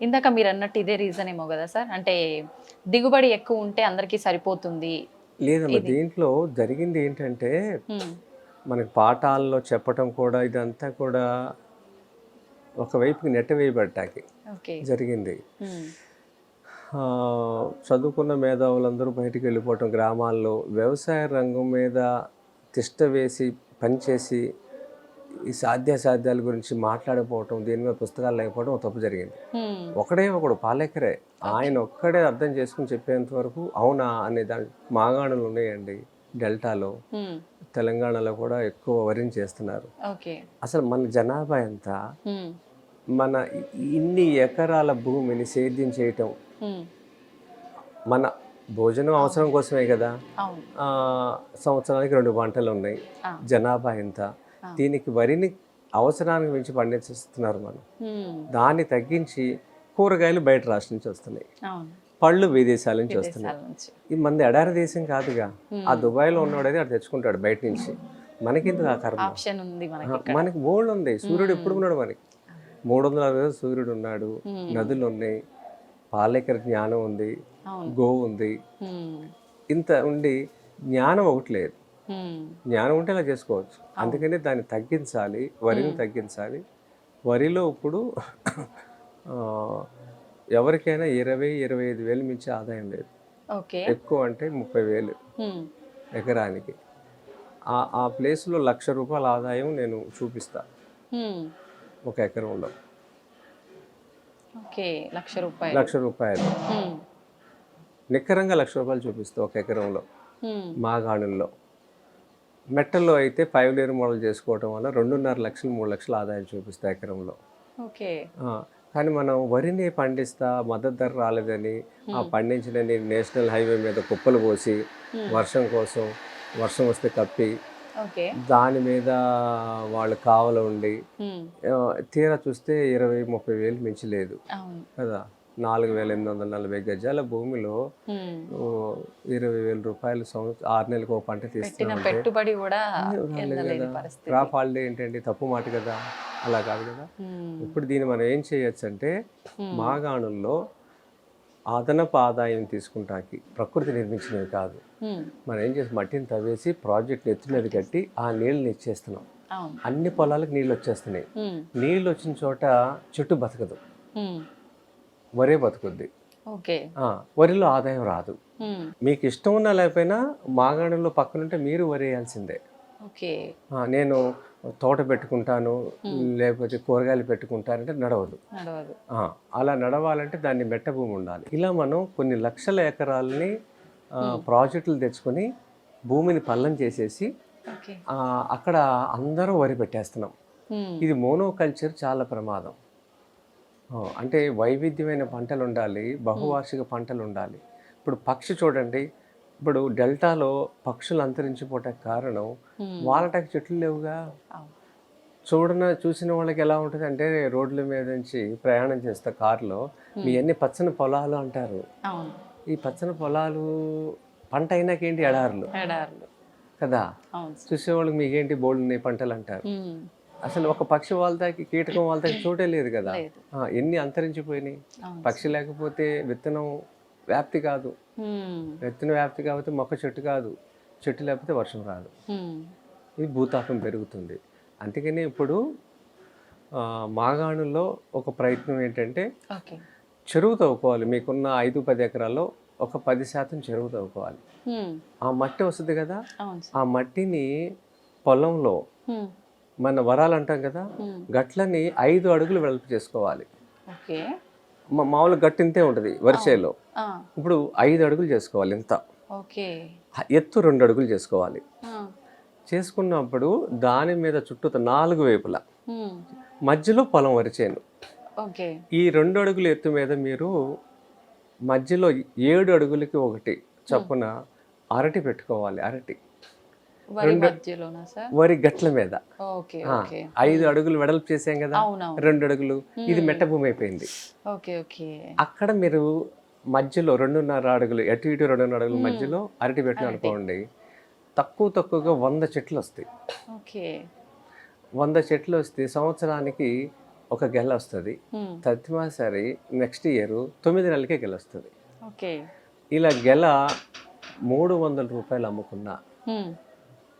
[SPEAKER 1] ఇందాక మీరు అన్నట్టు ఇదే రీజన్ ఏమో కదా సార్, అంటే దిగుబడి ఎక్కువ ఉంటే అందరికీ సరిపోతుంది.
[SPEAKER 2] లేదమ్మా, దీంట్లో జరిగింది ఏంటంటే మనకి పాఠాల్లో చెప్పటం కూడా ఇదంతా కూడా ఒకవైపుకి నెట్టవేయబడ్డాకి జరిగింది. చదువుకున్న మేధావులందరూ బయటికి వెళ్ళిపోవటం, గ్రామాల్లో వ్యవసాయ రంగం మీద తిష్ట వేసి పనిచేసి ఈ సాధ్యాసాధ్యాల గురించి మాట్లాడకపోవటం, దీని మీద పుస్తకాలు లేకపోవడం తప్పు జరిగింది. ఒకడు పాలేకరే, ఆయన ఒక్కడే అర్థం చేసుకుని చెప్పేంత వరకు అవునా అనే దాని మాగాణులు ఉన్నాయండి. డెల్టాలో, తెలంగాణలో కూడా ఎక్కువ వరిని చేస్తున్నారు. అసలు మన జనాభా ఎంత? మన ఇన్ని ఎకరాల భూమిని సేద్యం చేయటం మన భోజనం అవసరం కోసమే కదా. సంవత్సరానికి 2 పంటలు ఉన్నాయి. జనాభా ఎంత? దీనికి వరిని అవసరానికి మించి పండించేస్తున్నారు మనం. దాన్ని తగ్గించి కూరగాయలు బయట రాష్ట్రం నుంచి వస్తున్నాయి, పళ్ళు విదేశాల నుంచి వస్తున్నాయి. ఇది మన ఎడారి దేశం కాదుగా. ఆ దుబాయ్లో ఉన్నవాడైతే అక్కడ తెచ్చుకుంటాడు బయట నుంచి. మనకెందుకు ఆ కర్మ? మనకి బోల్డ్ ఉంది. సూర్యుడు ఎప్పుడు ఉన్నాడు మనకి. 360 రోజులు సూర్యుడు ఉన్నాడు, నదులు ఉన్నాయి, పాలేకర జ్ఞానం ఉంది, గోవు ఉంది. ఇంత ఉండి జ్ఞానం ఒకటి లేదు. జ్ఞానం ఉంటే అలా చేసుకోవచ్చు. అందుకని దాన్ని తగ్గించాలి, వరిని తగ్గించాలి. వరిలో ఇప్పుడు ఎవరికైనా 20-25 వేలు మించి ఆదాయం లేదు. ఎక్కువ అంటే 30,000 ఎకరానికి. ఆ ప్లేస్లో ₹1,00,000 ఆదాయం నేను చూపిస్తా ఒక ఎకరంలో. ₹1,00,000 నిక్కరంగా ₹1,00,000 చూపిస్తా ఒక ఎకరంలో. మాగాణుల్లో, మెట్టల్లో అయితే 5 లేయర్ మోడల్ చేసుకోవటం వల్ల 2.5 లక్షలు 3 లక్షల ఆదాయం చూపిస్తా ఎకరంలో. కానీ మనం వరిని పండిస్తా మద్దతు ధర రాలేదని ఆ పండించడని నేషనల్ హైవే మీద కుప్పలు పోసి వర్షం కోసం, వర్షం వస్తే కప్పి దాని మీద వాళ్ళు కావలు ఉండి తీరా చూస్తే 20-30 వేలు మించి లేదు కదా. 4,840 గజాల భూమిలో
[SPEAKER 1] ఉమ్.
[SPEAKER 2] 20,000 రూపాయలు 6 నెలలకు ఒక పంట
[SPEAKER 1] పెట్టిన
[SPEAKER 2] తీస్తున్నామంటే
[SPEAKER 1] పెట్టుబడి కూడా
[SPEAKER 2] రాలేదు
[SPEAKER 1] వెళ్ళలేని
[SPEAKER 2] కదా.
[SPEAKER 1] పరిస్థితి.
[SPEAKER 2] క్రాప్ హాలిడే ఏంటండి, తప్పు మాట కదా, అలా కాదు కదా.
[SPEAKER 1] ఉమ్.
[SPEAKER 2] ఇప్పుడు దీన్ని మనం ఏం చేయొచ్చు అంటే మాగాణుల్లో అదనపు ఆదాయం తీసుకుంటాకి ప్రకృతి నిర్మించినవి కాదు.
[SPEAKER 1] ఉమ్.
[SPEAKER 2] మనం ఏం చేసి మట్టిని తవ్వేసి ప్రాజెక్ట్ ఎత్తి మీద కట్టి ఆ నీళ్ళని ఇచ్చేస్తున్నాం.
[SPEAKER 1] అవును.
[SPEAKER 2] అన్ని పొలాలకు నీళ్ళు వచ్చేస్తున్నాయి.
[SPEAKER 1] ఉమ్.
[SPEAKER 2] నీళ్ళు వచ్చిన చోట చెట్టు బతకదు,
[SPEAKER 1] ఉమ్.
[SPEAKER 2] వరే బతుకుద్ది.
[SPEAKER 1] ఓకే.
[SPEAKER 2] వరిలో ఆదాయం రాదు.
[SPEAKER 1] ఉమ్.
[SPEAKER 2] మీకు ఇష్టం ఉన్నా లేకపోయినా మాగాణంలో పక్కనుంటే మీరు వరి వేయాల్సిందే.
[SPEAKER 1] ఓకే.
[SPEAKER 2] నేను తోట పెట్టుకుంటాను లేకపోతే కూరగాయలు పెట్టుకుంటానంటే నడవదు.
[SPEAKER 1] నడవదు.
[SPEAKER 2] అలా నడవాలంటే దాన్ని మెట్ట భూమి ఉండాలి. ఇలా మనం కొన్ని లక్షల ఎకరాలని ప్రాజెక్టులు తెచ్చుకొని భూమిని పల్లం చేసేసి
[SPEAKER 1] ఓకే.
[SPEAKER 2] అక్కడ అందరూ వరి పెట్టేస్తున్నాం.
[SPEAKER 1] ఉమ్.
[SPEAKER 2] ఇది మోనోకల్చర్ చాలా ప్రమాదం. అంటే వైవిధ్యమైన పంటలు ఉండాలి, బహువార్షిక పంటలు ఉండాలి. ఇప్పుడు పక్షి చూడండి, ఇప్పుడు డెల్టాలో పక్షులు అంతరించిపోవటానికి కారణం వాలటానికి చెట్లు లేవుగా. చూసిన వాళ్ళకి ఎలా ఉంటుంది అంటే, రోడ్ల మీద నుంచి ప్రయాణం చేస్తే కారులో మీ అన్ని పచ్చని పొలాలు అంటారు.
[SPEAKER 1] అవును.
[SPEAKER 2] ఈ పచ్చని పొలాలు పంట అయినాకేంటి ఎడారులు కదా. చూసేవాళ్ళకి మీకేంటి బోల్డ్ ఉన్నాయి పంటలు అంటారు. అసలు ఒక పక్షి వాళ్ళకి కీటకం వాళ్ళకి చోటే లేదు కదా. ఎన్ని అంతరించిపోయినాయి. పక్షి లేకపోతే విత్తనం వ్యాప్తి కాదు, విత్తనం వ్యాప్తి కాకపోతే మొక్క చెట్టు కాదు, చెట్టు లేకపోతే వర్షం రాదు. ఇది భూతాపం పెరుగుతుంది. అందుకని ఇప్పుడు మాగాణుల్లో ఒక ప్రయత్నం ఏంటంటే చెరువు తవ్వుకోవాలి. మీకున్న 5-10 ఎకరాల్లో ఒక 10% చెరువు తవ్వుకోవాలి. ఆ మట్టి వస్తుంది కదా, ఆ మట్టిని పొలంలో మన వరాలు అంటాం కదా, గట్లని 5 అడుగులు వెడల్పు చేసుకోవాలి. మామూలు గట్టు ఇంతే ఉంటుంది వరిసేలో. ఇప్పుడు 5 అడుగులు చేసుకోవాలి. ఇంత ఎత్తు 2 అడుగులు చేసుకోవాలి. చేసుకున్నప్పుడు దాని మీద చుట్టూ 4 వైపులా మధ్యలో పొలం వరిచేను. ఈ 2 అడుగుల ఎత్తు మీద మీరు మధ్యలో 7 అడుగులకి ఒకటి చప్పున అరటి పెట్టుకోవాలి. అరటి వరి గట్ల మీద 5 అడుగులు వెడల్పు చేసాం కదా, 2 అడుగులు. ఇది మెట్ట భూమి అయిపోయింది. అక్కడ మీరు మధ్యలో 2.5 అడుగులు అటు ఇటు 2.5 అడుగుల మధ్యలో అరటి పెట్టిన అనుకోండి, తక్కువగా 100 చెట్లు వస్తాయి. 100 చెట్లు వస్తే సంవత్సరానికి ఒక గెల వస్తుంది. తదిమాసరి నెక్స్ట్ ఇయర్ 9 నెలలకే గెల వస్తుంది. ఇలా గెల 300 రూపాయలు అమ్ముకున్నా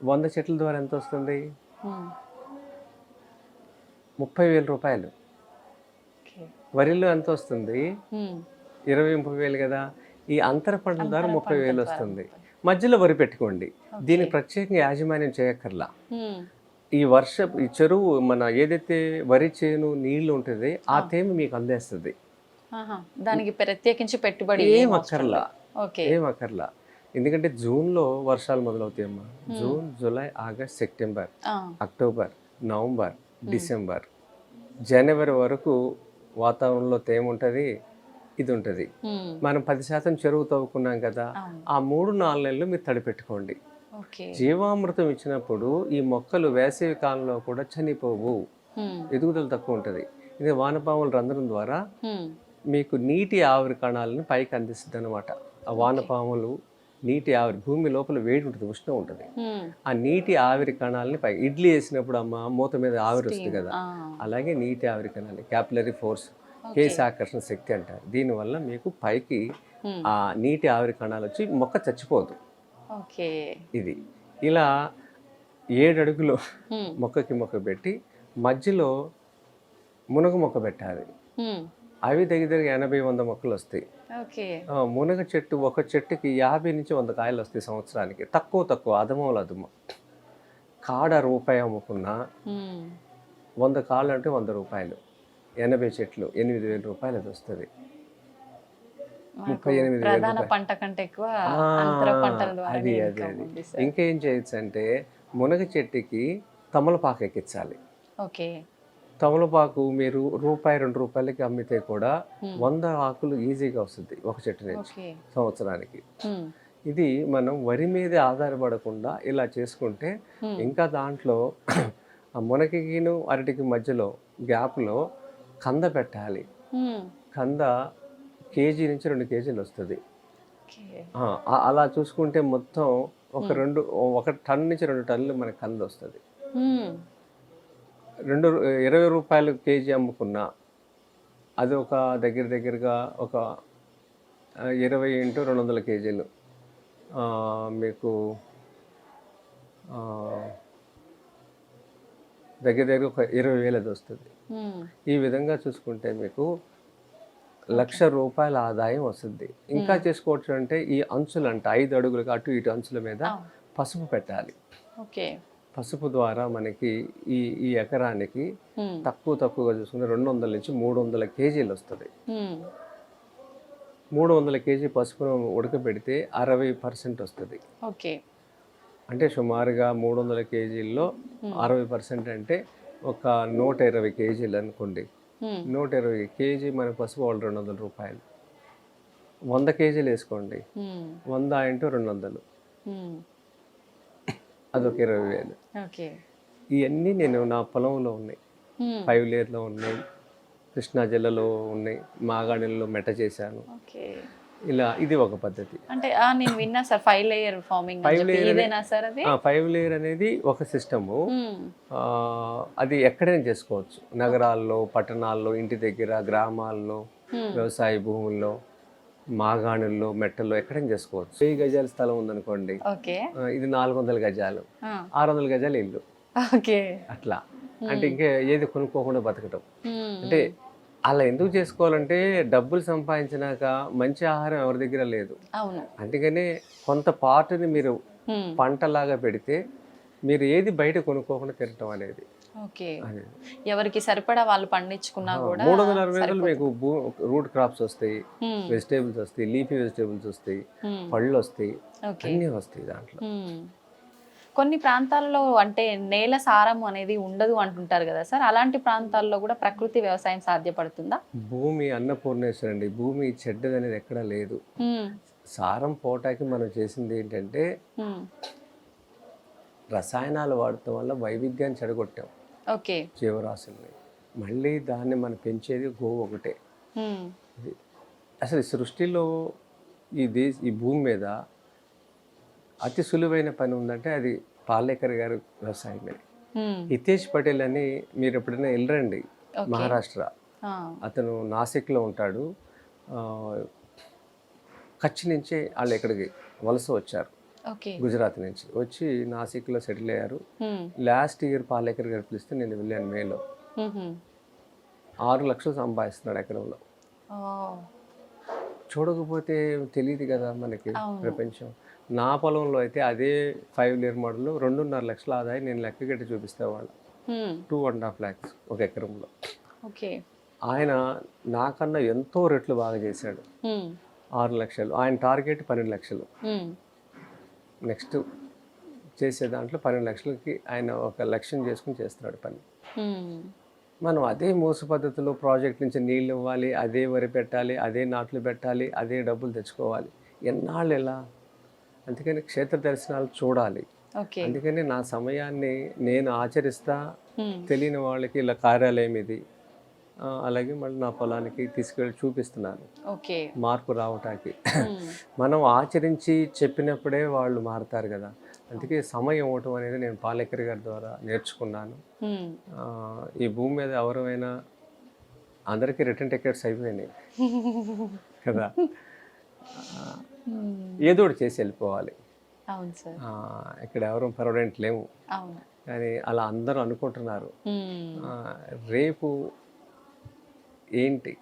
[SPEAKER 2] 100 చెట్ల ద్వారా ఎంత వస్తుంది? 30,000 రూపాయలు. వరిలో ఎంత వస్తుంది? 20-30,000 కదా. ఈ అంతర పంటల ద్వారా 30,000 వస్తుంది. మధ్యలో వరి పెట్టుకోండి. దీనికి ప్రత్యేకంగా యాజమాన్యం చేయక్కర్లా. ఈ చెరువు మన ఏదైతే వరి చేను నీళ్లు ఉంటుంది ఆ తేమ మీకు అందేస్తుంది.
[SPEAKER 1] దానికి ప్రత్యేకించి పెట్టుబడి
[SPEAKER 2] ఏం అక్కర్లా. ఎందుకంటే జూన్లో వర్షాలు మొదలవుతాయమ్మా. June, July, August, September, October, November, December, జనవరి వరకు వాతావరణంలో తేమ ఉంటుంది, ఇది ఉంటుంది. మనం 10% చెరువు తవ్వుకున్నాం కదా, ఆ 3-4 నెలలు మీరు తడిపెట్టుకోండి. జీవామృతం ఇచ్చినప్పుడు ఈ మొక్కలు వేసవి కాలంలో కూడా చనిపోవు, ఎదుగుదల తక్కువ ఉంటుంది. ఇది వానపాముల రంధ్రం ద్వారా మీకు నీటి ఆవిరి కణాలను పైకి అందిస్తుంది అనమాట. ఆ వానపాములు నీటి ఆవిరి, భూమి లోపల వేడి ఉంటుంది, ఉష్ణం ఉంటుంది. ఆ నీటి ఆవిరి కణాలని పైకి, ఇడ్లీ వేసినప్పుడు అమ్మ మూత మీద ఆవిరి వస్తుంది కదా, అలాగే నీటి ఆవిరి కణాలు, క్యాపిలరీ ఫోర్స్, కేశ ఆకర్షణ శక్తి అంటారు. దీనివల్ల మీకు పైకి ఆ నీటి ఆవిరి కణాలు వచ్చి మొక్క చచ్చిపోదు. ఇది ఇలా 7 అడుగులు మొక్కకి మొక్క పెట్టి మధ్యలో మునగ మొక్క పెట్టాలి. అవి దగ్గర 80-100 మొక్కలు వస్తాయి. మునగ చెట్టు ఒక చెట్టుకి 50 నుంచి 100 కాయలు వస్తాయి సంవత్సరానికి. తక్కువ అదమూల అదుము. కాడ రూపాయి అమ్ముకున్నా 100 కాళ్ళు అంటే 100 రూపాయలు. 80 చెట్లు 8,000 రూపాయలు అది వస్తుంది. 38,000
[SPEAKER 1] పంట కంటే ఎక్కువ అంతర పంటల ద్వారా
[SPEAKER 2] అది. ఇంకేం చేయొచ్చు అంటే మునగ చెట్టుకి తమలపాకు ఎక్కించాలి. తమలపాకు మీరు ₹1-2 రూపాయలకి అమ్మితే కూడా 100 ఆకులు ఈజీగా వస్తుంది ఒక చెట్టు నుంచి సంవత్సరానికి. ఇది మనం వరి మీదే ఆధారపడకుండా ఇలా చేసుకుంటే, ఇంకా దాంట్లో మునగకిను అరటికి మధ్యలో గ్యాప్లో కంద పెట్టాలి. కంద కేజీ నుంచి 2 కేజీలు వస్తుంది.
[SPEAKER 1] ఓకే.
[SPEAKER 2] అలా చూసుకుంటే మొత్తం ఒక టన్ నుంచి 2 టన్నులు మనకి కంది వస్తుంది. 20 రూపాయలు కేజీ అమ్ముకున్నా అది ఒక దగ్గరగా ఒక 20 × 200 కేజీలు మీకు దగ్గర ఒక 20,000 అది వస్తుంది. ఈ విధంగా చూసుకుంటే మీకు ₹1,00,000 ఆదాయం వస్తుంది. ఇంకా చేసుకోవచ్చు అంటే ఈ అంచులు అంట 5 అడుగులకు అటు ఇటు అంచుల మీద పసుపు పెట్టాలి.
[SPEAKER 1] ఓకే.
[SPEAKER 2] పసుపు ద్వారా మనకి ఈ ఎకరానికి తక్కువగా చూసుకుంటే 200 నుంచి 300 కేజీలు వస్తుంది. 300 కేజీ పసుపును ఉడకబెడితే 60% వస్తుంది.
[SPEAKER 1] ఓకే.
[SPEAKER 2] అంటే సుమారుగా 300 కేజీల్లో 60% అంటే ఒక 120 కేజీలు అనుకోండి. 120 కేజీ మన పసుపు వాళ్ళు ₹200. 100 కేజీలు వేసుకోండి, 100 × 200 అదొక 20,000.
[SPEAKER 1] ఓకే.
[SPEAKER 2] ఇవన్నీ నేను నా పొలంలో ఉన్నాయి. 5 లేయర్లో ఉన్నాయి, కృష్ణా జిల్లాలో ఉన్నాయి, మాగాణిలో మెట చేశాను.
[SPEAKER 1] ఓకే.
[SPEAKER 2] ఇలా ఇది ఒక పద్ధతి.
[SPEAKER 1] అంటే నేను విన్నా సార్ 5 లేయర్ ఫార్మింగ్ ఇదేనా సార్? అది
[SPEAKER 2] 5 లేయర్ అనేది ఒక సిస్టము. అది ఎక్కడైనా చేసుకోవచ్చు, నగరాల్లో, పట్టణాల్లో, ఇంటి దగ్గర, గ్రామాల్లో, వ్యవసాయ భూముల్లో, మాగాణుల్లో, మెట్టల్లో ఎక్కడైనా చేసుకోవచ్చు. 1000 గజాల స్థలం ఉందనుకోండి, ఇది 400 గజాలు, 600 గజాలు ఇల్లు.
[SPEAKER 1] ఓకే.
[SPEAKER 2] అట్లా అంటే ఇంకా ఏది కొనుక్కోకుండా బతకటం. అంటే అలా ఎందుకు చేసుకోవాలంటే డబ్బులు సంపాదించినాక మంచి ఆహారం ఎవరి దగ్గర లేదు. అందుకనే కొంత పార్ట్ని మీరు పంటలాగా పెడితే మీరు ఏది బయట కొనుక్కోకుండా తినటం అనేది.
[SPEAKER 1] ఎవరికి సరిపడా వాళ్ళు పండించుకున్నా కూడా
[SPEAKER 2] 360 రోజులు మీకు రూట్ క్రాప్స్ వస్తాయి, వెజిటేబుల్స్ వస్తాయి, లీఫీ వెజిటేబుల్స్ వస్తాయి, పళ్ళు వస్తాయి, అన్నీ వస్తాయి దాంట్లో.
[SPEAKER 1] కొన్ని ప్రాంతాల్లో అంటే నేల సారం అనేది ఉండదు అంటుంటారు కదా సార్, అలాంటి ప్రాంతాల్లో కూడా ప్రకృతి వ్యవసాయం సాధ్యపడుతుందా?
[SPEAKER 2] భూమి అన్నపూర్ణేశ్వరి అండి, భూమి చెడ్డది అనేది ఎక్కడా లేదు. సారం పోటాకి మనం చేసింది ఏంటంటే రసాయనాలు వాడటం వల్ల వైవిధ్యాన్ని చెడగొట్టాం జీవరాశుల్ని. మళ్ళీ దాన్ని మనం పెంచేది గోవు ఒకటే. అసలు సృష్టిలో ఈ భూమి మీద అతి సులువైన పని ఉందంటే అది పాలేకర్ గారి వ్యవసాయమే. హితేష్ పటేల్ అని మీరు ఎప్పుడైనా వెళ్ళరండి, మహారాష్ట్ర. అతను నాసిక్లో ఉంటాడు. కచ్ నుంచి వాళ్ళు ఇక్కడికి వలస వచ్చారు, గుజరాత్ నుంచి వచ్చి నాసిక్లో సెటిల్ అయ్యారు. లాస్ట్ ఇయర్ పాలేకర్ గారు పిలిస్తే నేను వెళ్ళాను మేలో. 6 లక్షలు సంపాదిస్తున్నాడు ఎకరంలో. చూడకపోతే తెలియదు కదా మనకి ప్రపంచం. నా పొలంలో అయితే అదే 5 లేయర్ మోడల్ 2.5 లక్షల ఆదాయం నేను లెక్కగట్టి చూపిస్తేవాళ్ళు. 2.5 lakhs ఒక ఎకరంలో. ఆయన నాకన్నా ఎంతో రెట్లు బాగా చేశాడు. 6 లక్షలు ఆయన టార్గెట్ 12 లక్షలు. నెక్స్ట్ చేసే దాంట్లో 12 లక్షలకి ఆయన ఒక లక్ష్యం చేసుకుని చేస్తున్నాడు పని. మనం అదే మోస పద్ధతిలో ప్రాజెక్ట్ నుంచి నీళ్ళు ఇవ్వాలి, అదే వరి పెట్టాలి, అదే నాట్లు పెట్టాలి, అదే డబ్బులు తెచ్చుకోవాలి. ఎన్నాళ్ళు ఎలా? అందుకని క్షేత్ర దర్శనాలు చూడాలి. అందుకని నా సమయాన్ని నేను ఆచరిస్తా. తెలియని వాళ్ళకి ఇలా కార్యాలయం ఇది, అలాగే మళ్ళీ నా పొలానికి తీసుకెళ్ళి చూపిస్తున్నాను మార్పు రావటానికి. మనం ఆచరించి చెప్పినప్పుడే వాళ్ళు మారుతారు కదా. అందుకే సమయం ఇవ్వటం అనేది నేను పాలేకర్ గారి ద్వారా నేర్చుకున్నాను. ఈ భూమి మీద ఎవరైనా అందరికీ రిటర్న్ టికెట్స్ అయిపోయినాయి కదా, ఏదో ఒకటి చేసి వెళ్ళిపోవాలి. ఇక్కడ ఎవరు పర్మనెంట్ లేవు, కానీ అలా అందరూ అనుకుంటున్నారు. రేపు ఏంటి,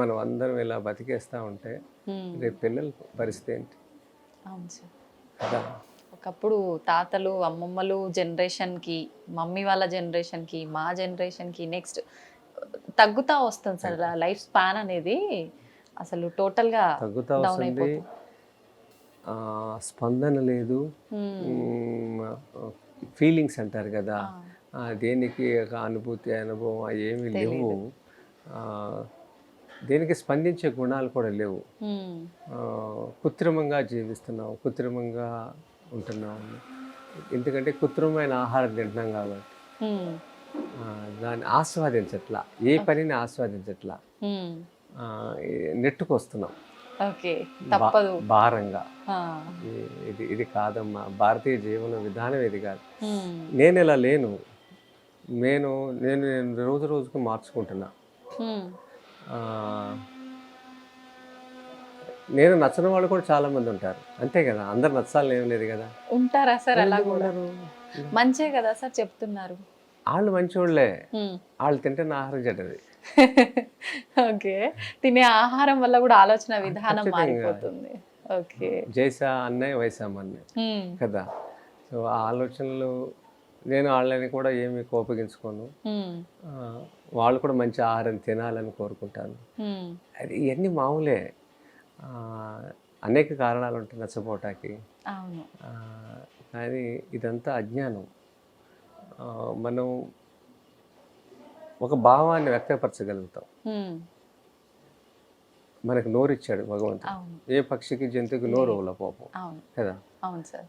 [SPEAKER 2] మనం అందరం ఇలా బతికేస్తూ ఉంటే రేపు పిల్లల పరిస్థితి ఏంటి కదా.
[SPEAKER 1] ఒకప్పుడు తాతలు అమ్మమ్మలు జనరేషన్కి, మమ్మీ వాళ్ళ జనరేషన్కి, మా జనరేషన్కి నెక్స్ట్ తగ్గుతూ వస్తుంది సార్ లైఫ్ స్పాన్ అనేది. అసలు టోటల్గా
[SPEAKER 2] తగ్గుతూ వస్తుంది. స్పందన లేదు, ఫీలింగ్స్ అంటారు కదా, దేనికి ఒక అనుభూతి అనుభవం ఏమీ లేవు. దేనికి స్పందించే గుణాలు కూడా లేవు. కృత్రిమంగా జీవిస్తున్నాం, కృత్రిమంగా ఉంటున్నాం. ఎందుకంటే కృత్రిమమైన ఆహారం తింటున్నాం కాబట్టి దాన్ని ఆస్వాదించట్లా, ఏ పనిని ఆస్వాదించట్లా. నెట్టుకొస్తున్నాం
[SPEAKER 1] ఓకే, తప్పదు.
[SPEAKER 2] భారంగా.
[SPEAKER 1] ఆ.
[SPEAKER 2] ఇది కాదమ్మా, భారతీయ జీవన విధానం ఇది కాదు.
[SPEAKER 1] హ్మ్.
[SPEAKER 2] నేను ఇలా లేను, నేను నేను నేను రోజు రోజుకు మార్చుకుంటున్నా.
[SPEAKER 1] హ్మ్.
[SPEAKER 2] ఆ, నేను నచ్చని వాళ్ళు కూడా చాలా మంది ఉంటారు, అంతే కదా, అందరు నచ్చాలని ఏం లేదు కదా.
[SPEAKER 1] ఉంటారా సార్ అలా
[SPEAKER 2] ఎందుకు
[SPEAKER 1] కూడా?
[SPEAKER 2] ఉండరు?
[SPEAKER 1] మంచే కదా సార్ చెప్తున్నారు.
[SPEAKER 2] వాళ్ళు మంచివాళ్ళే,
[SPEAKER 1] హ్మ్.
[SPEAKER 2] వాళ్ళు తింటే నా ఆహారం చెడ్డది.
[SPEAKER 1] ఓకే, తినే ఆహారం వల్ల కూడా ఆలోచన విధానం
[SPEAKER 2] ఖచ్చితంగా.
[SPEAKER 1] మారిపోతుంది. ఓకే.
[SPEAKER 2] జైసా అన్నయ్య వైసామ్ అన్నయ్య
[SPEAKER 1] హ్మ్.
[SPEAKER 2] కదా. సో ఆ ఆలోచనలు, నేను వాళ్ళని కూడా ఏమి కోపగించుకోను.
[SPEAKER 1] హ్మ్.
[SPEAKER 2] ఆ, వాళ్ళు కూడా మంచి ఆహారం తినాలని కోరుకుంటాను.
[SPEAKER 1] హ్మ్.
[SPEAKER 2] అది ఇవన్నీ మామూలే. ఆ, అనేక కారణాలు ఉంటాయి నచ్చపోవటానికి.
[SPEAKER 1] అవును.
[SPEAKER 2] ఆ, కానీ ఇదంతా అజ్ఞానం. మనం ఒక భావాన్ని వ్యక్తపరచగలుగుతాం.
[SPEAKER 1] హ్మ్.
[SPEAKER 2] మనకు నోరిచ్చాడు భగవంతుడు.
[SPEAKER 1] అవును.
[SPEAKER 2] ఏ పక్షికి జంతువుకి నోరు ఇవ్వలే పాపం
[SPEAKER 1] అవును.
[SPEAKER 2] కదా.
[SPEAKER 1] అవును సార్.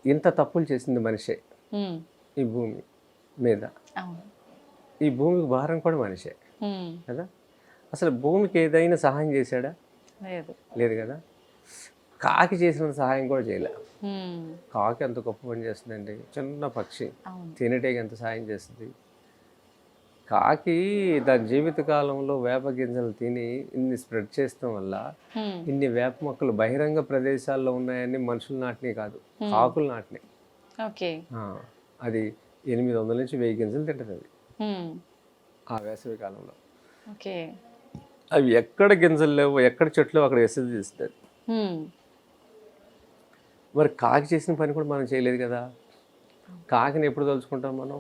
[SPEAKER 2] ఇంత తప్పులు చేసింది మనిషే
[SPEAKER 1] హ్మ్.
[SPEAKER 2] ఈ భూమి మీద.
[SPEAKER 1] అవును.
[SPEAKER 2] ఈ భూమికి భారం కూడా మనిషే
[SPEAKER 1] హ్మ్.
[SPEAKER 2] కదా. అసలు భూమికి ఏదైనా సహాయం చేశాడా?
[SPEAKER 1] లేదు.
[SPEAKER 2] లేదు కదా. కాకి చేసిన సహాయం కూడా చేయలే.
[SPEAKER 1] హ్మ్.
[SPEAKER 2] కాకి ఎంత గొప్ప పని చేస్తుందండి, చిన్న పక్షి
[SPEAKER 1] అవును.
[SPEAKER 2] తేనెటీగ ఎంత సహాయం చేస్తుంది. కాకి దాని జీవిత కాలంలో వేప గింజలు తిని ఇన్ని స్ప్రెడ్ చేయడం వల్ల
[SPEAKER 1] హ్మ్.
[SPEAKER 2] ఇన్ని వేప మొక్కలు బహిరంగ ప్రదేశాల్లో ఉన్నాయని మనుషులు నాటినాయి కాదు,
[SPEAKER 1] Hmm.
[SPEAKER 2] కాకులు నాటినాయి.
[SPEAKER 1] ఓకే.
[SPEAKER 2] అది 800 నుంచి 1000 గింజలు తింటుంది అది
[SPEAKER 1] హ్మ్.
[SPEAKER 2] ఆ వేసవి కాలంలో.
[SPEAKER 1] ఓకే.
[SPEAKER 2] అవి ఎక్కడ గింజలు లేవు, ఎక్కడ చెట్లు లేవు, అక్కడ వేసేది చేస్తుంది.
[SPEAKER 1] హ్మ్.
[SPEAKER 2] మరి కాకి చేసిన పని కూడా మనం చేయలేదు కదా. కాకిని ఎప్పుడు తలుచుకుంటాం మనం?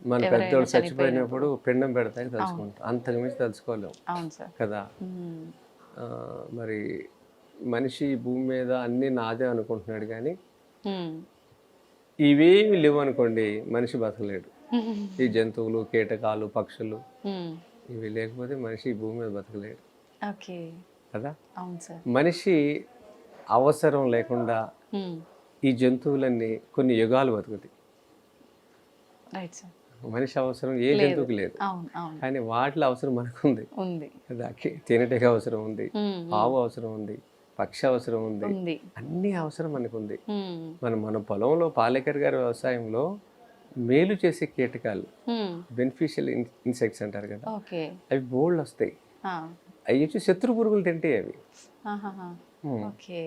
[SPEAKER 2] మన
[SPEAKER 1] ఎవరైనా
[SPEAKER 2] పెద్దోళ్ళు
[SPEAKER 1] చనిపోయినప్పుడు.
[SPEAKER 2] చచ్చిపోయినప్పుడు పిండం పెడతాకి తలుచుకుంటాం, అంతకు మించి తలుచుకోలేము
[SPEAKER 1] అవును సార్.
[SPEAKER 2] కదా.
[SPEAKER 1] హ్మ్.
[SPEAKER 2] ఆ, మరి మనిషి ఈ భూమి మీద అన్నీ నాదే అనుకుంటున్నాడు, కానీ
[SPEAKER 1] హ్మ్.
[SPEAKER 2] ఇవేమి లేవు అనుకోండి మనిషి బతకలేడు. ఈ జంతువులు, కీటకాలు, పక్షులు
[SPEAKER 1] హ్మ్.
[SPEAKER 2] ఇవి లేకపోతే మనిషి ఈ భూమి మీద బతకలేడు
[SPEAKER 1] ఓకే.
[SPEAKER 2] కదా.
[SPEAKER 1] అవును సార్.
[SPEAKER 2] మనిషి అవసరం లేకుండా
[SPEAKER 1] హ్మ్.
[SPEAKER 2] ఈ జంతువులన్నీ కొన్ని యుగాలు బతుకుతాయి.
[SPEAKER 1] Right sir.
[SPEAKER 2] మనిషి అవసరం ఏ
[SPEAKER 1] లేదు.
[SPEAKER 2] జంతువుకి లేదు,
[SPEAKER 1] అవును. అవును.
[SPEAKER 2] కానీ వాటిలో అవసరం మనకుంది
[SPEAKER 1] ఉంది.
[SPEAKER 2] కదా. తేనెటీగ అవసరం ఉంది,
[SPEAKER 1] హ్మ్.
[SPEAKER 2] ఆవు అవసరం ఉంది, పక్షి అవసరం ఉంది,
[SPEAKER 1] ఉంది.
[SPEAKER 2] అన్ని అవసరం మనకుంది.
[SPEAKER 1] హ్మ్.
[SPEAKER 2] మన పొలంలో పాలేకర్ గారి వ్యవసాయంలో మేలు చేసే కీటకాలు,
[SPEAKER 1] హ్మ్.
[SPEAKER 2] బెనిఫిషియల్ ఇన్సెక్ట్స్ అంటారు కదా,
[SPEAKER 1] ఓకే.
[SPEAKER 2] అవి బోల్డ్ వస్తాయి.
[SPEAKER 1] ఆ.
[SPEAKER 2] అవి వచ్చి శత్రు పురుగులు తింటాయి అవి.
[SPEAKER 1] ఆహాహా.
[SPEAKER 2] హ్మ్.
[SPEAKER 1] ఓకే.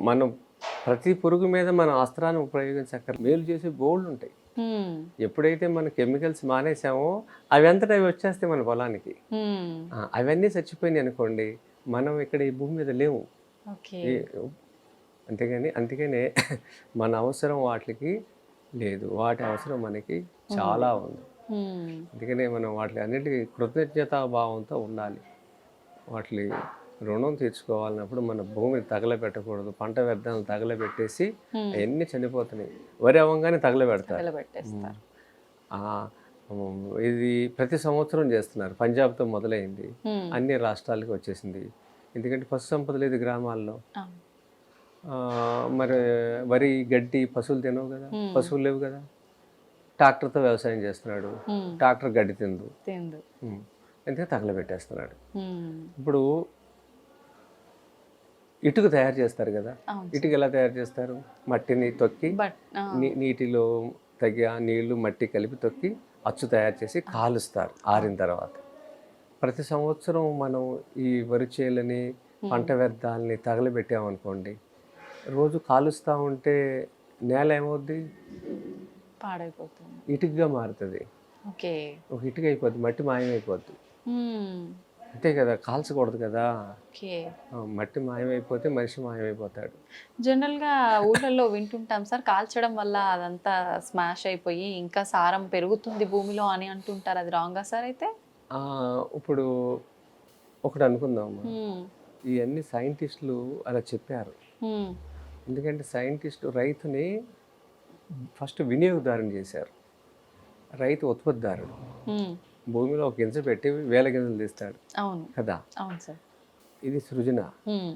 [SPEAKER 2] మనం ప్రతి పురుగు మీద మనం అస్త్రాన్ని ఉపయోగించక్కర్, మేలు చేసే బోల్డ్ ఉంటాయి.
[SPEAKER 1] హ్మ్.
[SPEAKER 2] ఎప్పుడైతే మనం కెమికల్స్ మానేసామో అవి అంతటా అవి వచ్చేస్తాయి మన పొలానికి.
[SPEAKER 1] హ్మ్.
[SPEAKER 2] అవన్నీ చచ్చిపోయినాయి అనుకోండి, మనం ఇక్కడ ఈ భూమి మీద లేవు.
[SPEAKER 1] ఓకే.
[SPEAKER 2] అందుకనే మన అవసరం వాటికి లేదు, వాటి అవసరం మనకి చాలా ఉంది.
[SPEAKER 1] హ్మ్.
[SPEAKER 2] అందుకనే మనం వాటి అన్నిటికీ కృతజ్ఞతాభావంతో ఉండాలి. వాటి రుణం తీర్చుకోవాలన్నప్పుడు మన భూమిని తగలబెట్టకూడదు. పంట వ్యర్థాలను తగలబెట్టేసి అవన్నీ చనిపోతున్నాయి. వరి అవ్వగానే తగలబెడతారు.
[SPEAKER 1] తగలబెట్టేస్తారు.
[SPEAKER 2] ఆ, ఇది ప్రతి సంవత్సరం చేస్తున్నారు. పంజాబ్తో మొదలైంది,
[SPEAKER 1] హ్మ్.
[SPEAKER 2] అన్ని రాష్ట్రాలకి వచ్చేసింది. ఎందుకంటే పశు సంపద లేదు గ్రామాల్లో.
[SPEAKER 1] అవును.
[SPEAKER 2] మరి వరి గడ్డి పశువులు తినవు కదా,
[SPEAKER 1] హ్మ్.
[SPEAKER 2] పశువులు లేవు కదా. ట్రాక్టర్తో వ్యవసాయం చేస్తున్నాడు,
[SPEAKER 1] హ్మ్.
[SPEAKER 2] ట్రాక్టర్ గడ్డి తిందు,
[SPEAKER 1] తిందు.
[SPEAKER 2] అందుకే తగలబెట్టేస్తున్నాడు.
[SPEAKER 1] హ్మ్.
[SPEAKER 2] ఇప్పుడు ఇటుక తయారు చేస్తారు కదా,
[SPEAKER 1] అవును
[SPEAKER 2] ఇటుక ఎలా తయారు చేస్తారు? మట్టిని తొక్కి
[SPEAKER 1] బట్
[SPEAKER 2] నీటిలో తగ్గ నీళ్లు మట్టి కలిపి తొక్కి అచ్చు తయారు చేసి కాలుస్తారు ఆరిన తర్వాత. ప్రతి సంవత్సరం మనం ఈ వరి చేలని, పంట వ్యర్థాలని తగలబెట్టామనుకోండి, రోజు కాలుస్తూ ఉంటే నేల ఏమవుద్ది?
[SPEAKER 1] పాడైపోతుంది.
[SPEAKER 2] ఇటుకగా మారుతుంది.
[SPEAKER 1] ఓకే.
[SPEAKER 2] ఒక ఇటుక అయిపోద్ది, మట్టి మాయమైపోద్ది.
[SPEAKER 1] హ్మ్.
[SPEAKER 2] అంతే కదా, కాల్చకూడదు కదా.
[SPEAKER 1] ఓకే.
[SPEAKER 2] మట్టి మాయమైపోతే మనిషి మాయమైపోతాడు.
[SPEAKER 1] జనరల్‌గా ఊర్లలో వింటుంటాం సార్, కాల్చడం వల్ల అదంతా స్మాష్ అయిపోయి ఇంకా సారం పెరుగుతుంది భూమిలో అని అంటుంటారు. అది రాంగా సార్ అయితే?
[SPEAKER 2] ఇప్పుడు ఒకటి అనుకుందామమ్మా,
[SPEAKER 1] హ్మ్.
[SPEAKER 2] ఇవన్నీ సైంటిస్టులు అలా చెప్పారు.
[SPEAKER 1] హ్మ్.
[SPEAKER 2] ఎందుకంటే సైంటిస్టు రైతుని ఫస్ట్ వినియోగదారుని చేశారు. రైతు ఉత్పత్తిదారుడు.
[SPEAKER 1] హ్మ్.
[SPEAKER 2] భూమిలో ఒక గింజ పెట్టి వేల గింజలు తీస్తాడు
[SPEAKER 1] అవును.
[SPEAKER 2] కదా.
[SPEAKER 1] అవును సార్.
[SPEAKER 2] ఇది సృజన.
[SPEAKER 1] హ్మ్.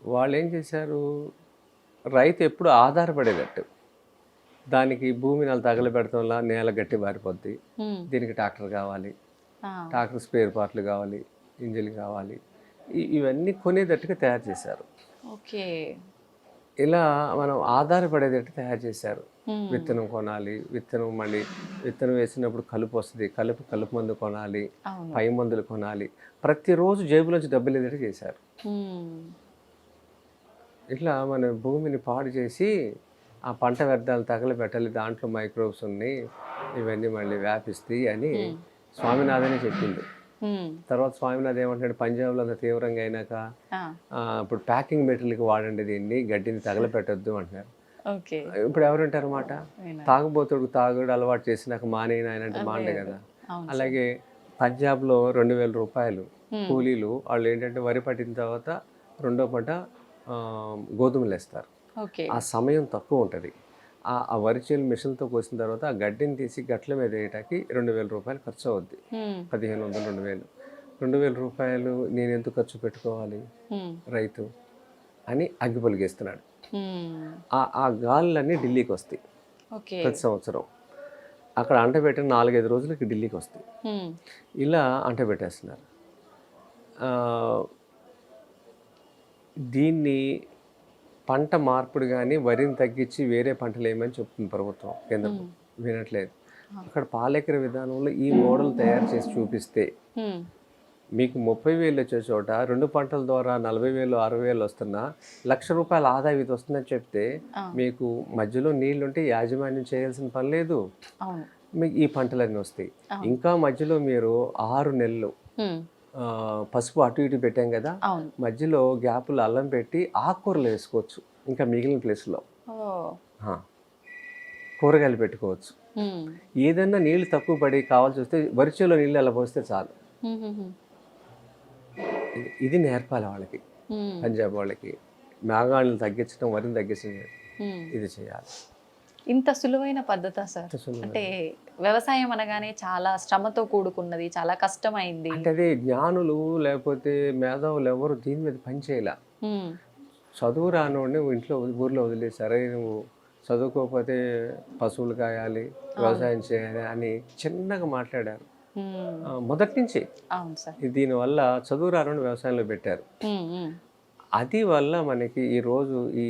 [SPEAKER 2] వాళ్ళు ఏం చేశారు, రైతు ఎప్పుడు ఆధారపడేటట్టు, దానికి భూమిని అలా తగలబెడతాం వల్ల నేల గట్టి బారిపోద్ది,
[SPEAKER 1] హ్మ్.
[SPEAKER 2] దీనికి ట్రాక్టర్ కావాలి,
[SPEAKER 1] ఆ.
[SPEAKER 2] ట్రాక్టర్ స్పేర్ పార్ట్లు కావాలి, గింజలు కావాలి, ఇవన్నీ కొనేటట్టుగా తయారు చేశారు.
[SPEAKER 1] ఓకే.
[SPEAKER 2] ఇలా మనం ఆధారపడేటట్టు తయారు చేశారు. విత్తనం కొనాలి, విత్తనం వేసినప్పుడు కలుపు వస్తుంది, కలుపు మందు కొనాలి,
[SPEAKER 1] అవును.
[SPEAKER 2] పై మందులు కొనాలి, ప్రతిరోజు జేబులోంచి డబ్బులు ఎదురు చేశారు. ఇట్లా మన భూమిని పాడు చేసి ఆ పంట వ్యర్థాలు తగలబెట్టాలి, దాంట్లో మైక్రోబ్స్ ఉన్నాయి, ఇవన్నీ మళ్ళీ వ్యాపిస్తాయి అని స్వామినాథనే చెప్పింది. తర్వాత స్వామినాథ్ ఏమంటాడు, పంజాబ్లో అంత తీవ్రంగా అయినాక ఇప్పుడు ప్యాకింగ్ మెటీరియల్కి వాడండి, దీన్ని గడ్డిని తగలపెట్టద్దు అంటున్నారు.
[SPEAKER 1] ఓకే.
[SPEAKER 2] ఇప్పుడు ఎవరుంటారు మాట, తాగుడు అలవాటు చేసినాక మానేయన ఆయన అంటే మాండే కదా. అలాగే పంజాబ్లో 2,000 రూపాయలు కూలీలు, వాళ్ళు ఏంటంటే వరి పట్టిన తర్వాత రెండో పంట గోధుమలు వేస్తారు. ఆ సమయం తక్కువ ఉంటుంది. ఆ వరి చేలు మిషన్తో కోసిన తర్వాత ఆ గడ్డిని తీసి గట్ల మీద వేయటానికి 2,000 రూపాయలు ఖర్చు అవుద్ది. 1,500, 2,000. 2,000 రూపాయలు నేను ఎందుకు ఖర్చు పెట్టుకోవాలి రైతు అని అగ్గి పొలిగేస్తున్నాడు. ఆ గాలులన్నీ ఢిల్లీకి వస్తాయి ప్రతి సంవత్సరం. అక్కడ అంటబెట్టిన 4-5 రోజులకి ఢిల్లీకి వస్తాయి. ఇలా అంటబెట్టేస్తున్నారు. దీన్ని పంట మార్పుడు కానీ వరిని తగ్గించి వేరే పంటలు ఏమని చెప్తుంది ప్రభుత్వం, కేంద్రం వినట్లేదు. అక్కడ పాలేకర విధానంలో ఈ మోడల్ తయారు చేసి చూపిస్తే మీకు 30,000 వచ్చే చోట 2 పంటల ద్వారా 40,000, 60,000 వస్తున్నా ₹1,00,000 ఆదాయం ఇది వస్తుందని చెప్తే మీకు మధ్యలో నీళ్లుంటే యాజమాన్యం చేయాల్సిన పని లేదు, మీకు ఈ పంటలన్నీ వస్తాయి. ఇంకా మధ్యలో మీరు 6 నెలలు పసుపు అటు ఇటు పెట్టాం కదా, మధ్యలో గ్యాపులు అల్లం పెట్టి ఆకుకూరలు వేసుకోవచ్చు, ఇంకా మిగిలిన ప్లేస్లో కూరగాయలు పెట్టుకోవచ్చు. ఏదన్నా నీళ్లు తక్కువ పడి కావాల్సి వస్తే వరిచేలో నీళ్ళు అలా పోస్తే చాలు. ఇది నేర్పాలి వాళ్ళకి, పంజాబ్ వాళ్ళకి. మేఘాలను తగ్గించడం, వరిని తగ్గించడం, ఇది చేయాలి.
[SPEAKER 1] ఇంత సులువైన పద్ధతా సార్? అంటే వ్యవసాయం అనగానే చాలా శ్రమతో కూడుకున్నది, చాలా కష్టమైంది.
[SPEAKER 2] అంటే అదే జ్ఞానులు లేకపోతే మేధావులు ఎవరు దీని మీద పని చేయలే. చదువు రానోడిని ఇంట్లో ఊర్లో వదిలేసి, సరే నువ్వు చదువుకోకపోతే పశువులు కాయాలి, వ్యవసాయం చేయాలి అని చిన్నగా మాట్లాడారు మొదటి నుంచి. దీనివల్ల చదువు రానోడిని వ్యవసాయంలో పెట్టారు. అది వల్ల మనకి ఈరోజు ఈ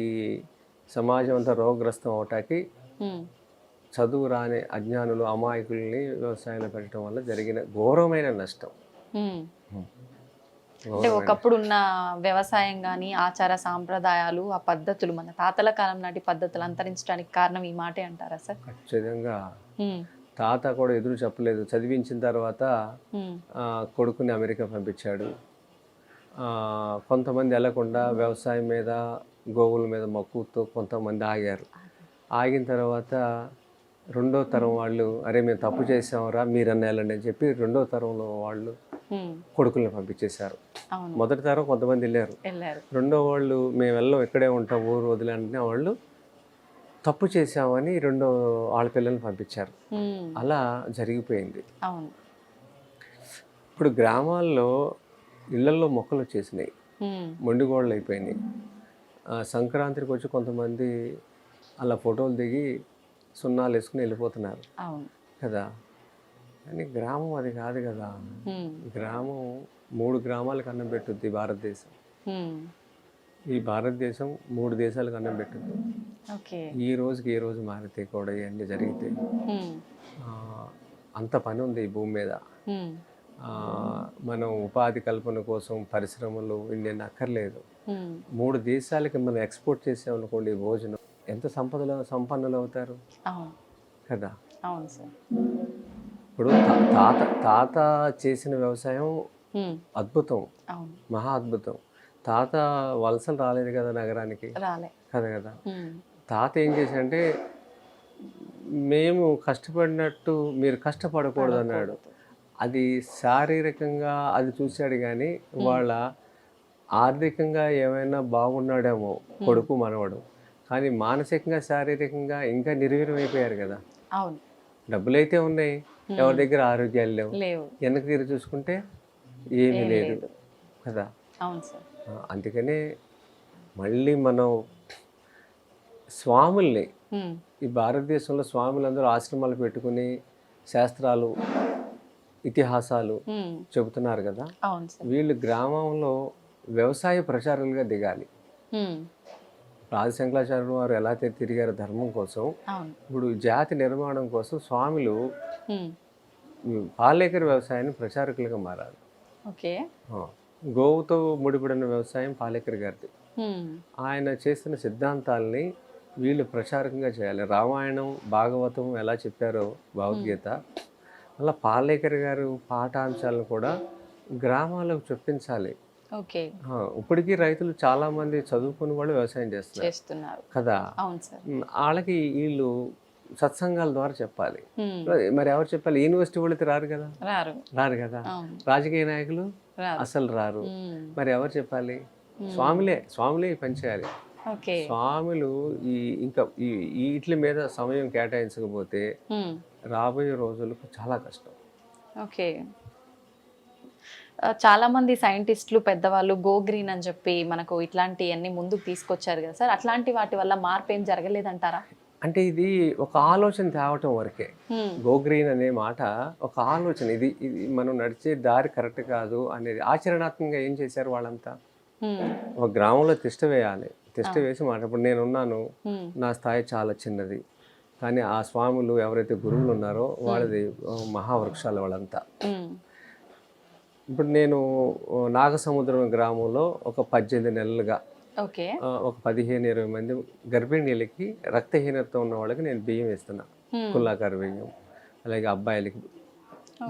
[SPEAKER 2] సమాజం అంతా రోగగ్రస్తం అవటానికి చదువు రాని అజ్ఞానులు, అమాయకుల్ని వ్యవసాయంలో పెట్టడం వల్ల జరిగిన ఘోరమైన నష్టం.
[SPEAKER 1] అంటే ఒకప్పుడు ఉన్న వ్యవసాయం కానీ ఆచార సాంప్రదాయాలు, ఆ పద్ధతులు, మన తాతల కాలం నాటి పద్ధతులు అంతరించడానికి కారణం ఈ మాటే అంటారా సార్?
[SPEAKER 2] ఖచ్చితంగా. తాత కూడా ఎదురు చెప్పలేదు. చదివించిన తర్వాత కొడుకుని అమెరికా పంపించాడు. కొంతమంది వెళ్లకుండా వ్యవసాయం మీద, గోవుల మీద మక్కువతో కొంతమంది ఆగారు. ఆగిన తర్వాత రెండో తరం వాళ్ళు, అరే మేము తప్పు చేసామరా మీరన్నా వెళ్ళండి అని చెప్పి రెండో తరంలో వాళ్ళు కొడుకుల్ని పంపించేశారు. మొదటి తరం కొంతమంది వెళ్ళారు. రెండో వాళ్ళు మేము వెళ్ళం, ఇక్కడే ఉంటాం, ఊరు వదిలేంటే వాళ్ళు తప్పు చేసామని రెండో ఆడపిల్లల్ని పంపించారు. అలా జరిగిపోయింది. ఇప్పుడు గ్రామాల్లో ఇళ్లల్లో మొక్కలు వచ్చేసినాయి, మొండిగోడలు అయిపోయినాయి. సంక్రాంతికి వచ్చి కొంతమంది అలా ఫోటోలు దిగి సున్నాలు వేసుకుని వెళ్ళిపోతున్నారు కదా. కానీ గ్రామం అది కాదు కదా. గ్రామం 3 గ్రామాలకు అన్నం పెట్టుద్ది భారతదేశం. ఈ భారతదేశం 3 దేశాలకు అన్నం పెట్టుద్ది. ఈ రోజుకి ఏ రోజు మారితే కూడా ఇవన్నీ జరిగితే అంత పని ఉంది ఈ భూమి మీద. మనం ఉపాధి కల్పన కోసం పరిశ్రమలు ఇన్ని అక్కర్లేదు. 3 దేశాలకి మనం ఎక్స్పోర్ట్ చేసామనుకోండి, భోజనం ఎంత సంపన్నులు అవుతారు కదా. ఇప్పుడు తాత చేసిన వ్యవసాయం అద్భుతం, మహా అద్భుతం. తాత వలసలు రాలేదు కదా నగరానికి, కదా. తాత ఏం చేశాడంటే, మేము కష్టపడినట్టు మీరు కష్టపడకూడదు అన్నాడు. అది శారీరకంగా అది చూశాడు, కానీ వాళ్ళ ఆర్థికంగా ఏమైనా బాగున్నాడేమో కొడుకు మనవడు, కానీ మానసికంగా శారీరకంగా ఇంకా నిర్వీర్యం అయిపోయారు కదా. డబ్బులైతే ఉన్నాయి, ఎవరి దగ్గర ఆరోగ్యాలు లేవు. వెనక్కి తిరిగి చూసుకుంటే ఏమీ లేదు కదా. అందుకనే మళ్ళీ మనం స్వాముల్ని, ఈ భారతదేశంలో స్వాములందరూ ఆశ్రమాలు పెట్టుకుని శాస్త్రాలు ఇతిహాసాలు
[SPEAKER 1] ఉమ్,
[SPEAKER 2] చెబుతున్నారు కదా,
[SPEAKER 1] అవును సార్.
[SPEAKER 2] వీళ్ళు గ్రామంలో వ్యవసాయ ప్రచారులుగా దిగాలి.
[SPEAKER 1] ఉమ్,
[SPEAKER 2] ఆదిశంకరాచార్యులు వారు ఎలా తిరిగారు ధర్మం కోసం,
[SPEAKER 1] అవును.
[SPEAKER 2] ఇప్పుడు జాతి నిర్మాణం కోసం స్వాములు
[SPEAKER 1] ఉమ్,
[SPEAKER 2] పాలేకర వ్యవసాయాన్ని ప్రచారకులుగా మారాలి.
[SPEAKER 1] ఓకే.
[SPEAKER 2] ఆ, గోవుతో ముడిపడిన వ్యవసాయం పాలేకర్ గారిది.
[SPEAKER 1] ఉమ్,
[SPEAKER 2] ఆయన చేస్తున్న సిద్ధాంతాలని వీళ్ళు ప్రచారకంగా చేయాలి. రామాయణం భాగవతం ఎలా చెప్పారో భగవద్గీత, అలా పాలేకర్ గారు పాఠాంశాలను కూడా గ్రామాలకు చొప్పించాలి.
[SPEAKER 1] ఓకే.
[SPEAKER 2] ఇప్పటికీ రైతులు చాలామంది చదువుకుని వాళ్ళు వ్యవసాయం
[SPEAKER 1] చేస్తున్నారు
[SPEAKER 2] కదా.
[SPEAKER 1] అవును సార్.
[SPEAKER 2] వాళ్ళకి వీళ్ళు సత్సంగాల ద్వారా చెప్పాలి.
[SPEAKER 1] ఉమ్,
[SPEAKER 2] మరి ఎవరు చెప్పాలి? యూనివర్సిటీ వాళ్ళకి రారు కదా,
[SPEAKER 1] రారు.
[SPEAKER 2] రారు కదా.
[SPEAKER 1] అవును,
[SPEAKER 2] రాజకీయ నాయకులు
[SPEAKER 1] రారు.
[SPEAKER 2] అసలు రారు.
[SPEAKER 1] ఉమ్,
[SPEAKER 2] మరి ఎవరు చెప్పాలి? స్వాములే ఈ పని చేయాలి.
[SPEAKER 1] ఓకే.
[SPEAKER 2] స్వాములు ఇంకా వీటి మీద సమయం కేటాయించకపోతే
[SPEAKER 1] ఉమ్,
[SPEAKER 2] రాబోయే రోజులకు చాలా కష్టం.
[SPEAKER 1] ఓకే. చాలా మంది సైంటిస్టులు పెద్దవాళ్ళు గో గ్రీన్ అని చెప్పి మనకు ఇట్లాంటివన్నీ ముందుకు తీసుకొచ్చారు కదా సార్, అట్లాంటి వాటి వల్ల మార్పు ఏం జరగలేదంటారా?
[SPEAKER 2] అంటే ఇది ఒక ఆలోచన తేవటం వరకే.
[SPEAKER 1] ఉమ్,
[SPEAKER 2] గో గ్రీన్ అనే మాట ఒక ఆలోచన. ఇది మనం నడిచే దారి కరెక్ట్ కాదు అనేది. ఆచరణాత్మకంగా ఏం చేశారు వాళ్ళంతా?
[SPEAKER 1] ఉమ్,
[SPEAKER 2] ఒక గ్రామంలో తిష్ట వేయాలి. తిష్ట వేసి మాట, ఇప్పుడు నేనున్నాను,
[SPEAKER 1] ఉమ్,
[SPEAKER 2] నా స్థాయి చాలా చిన్నది, కానీ ఆ స్వాములు ఎవరైతే గురువులు ఉన్నారో వాళ్ళది మహావృక్షాలు వాళ్ళంతా.
[SPEAKER 1] ఉమ్,
[SPEAKER 2] ఇప్పుడు నేను నాగసముద్రం గ్రామంలో ఒక 18 నెలలుగా
[SPEAKER 1] ఓకే.
[SPEAKER 2] ఒక 15-20 మంది గర్భిణీలకి రక్తహీనత ఉన్న వాళ్ళకి నేను బియ్యం ఇస్తున్నా. కుల్లాకారు బియ్యం. అలాగే అబ్బాయిలకి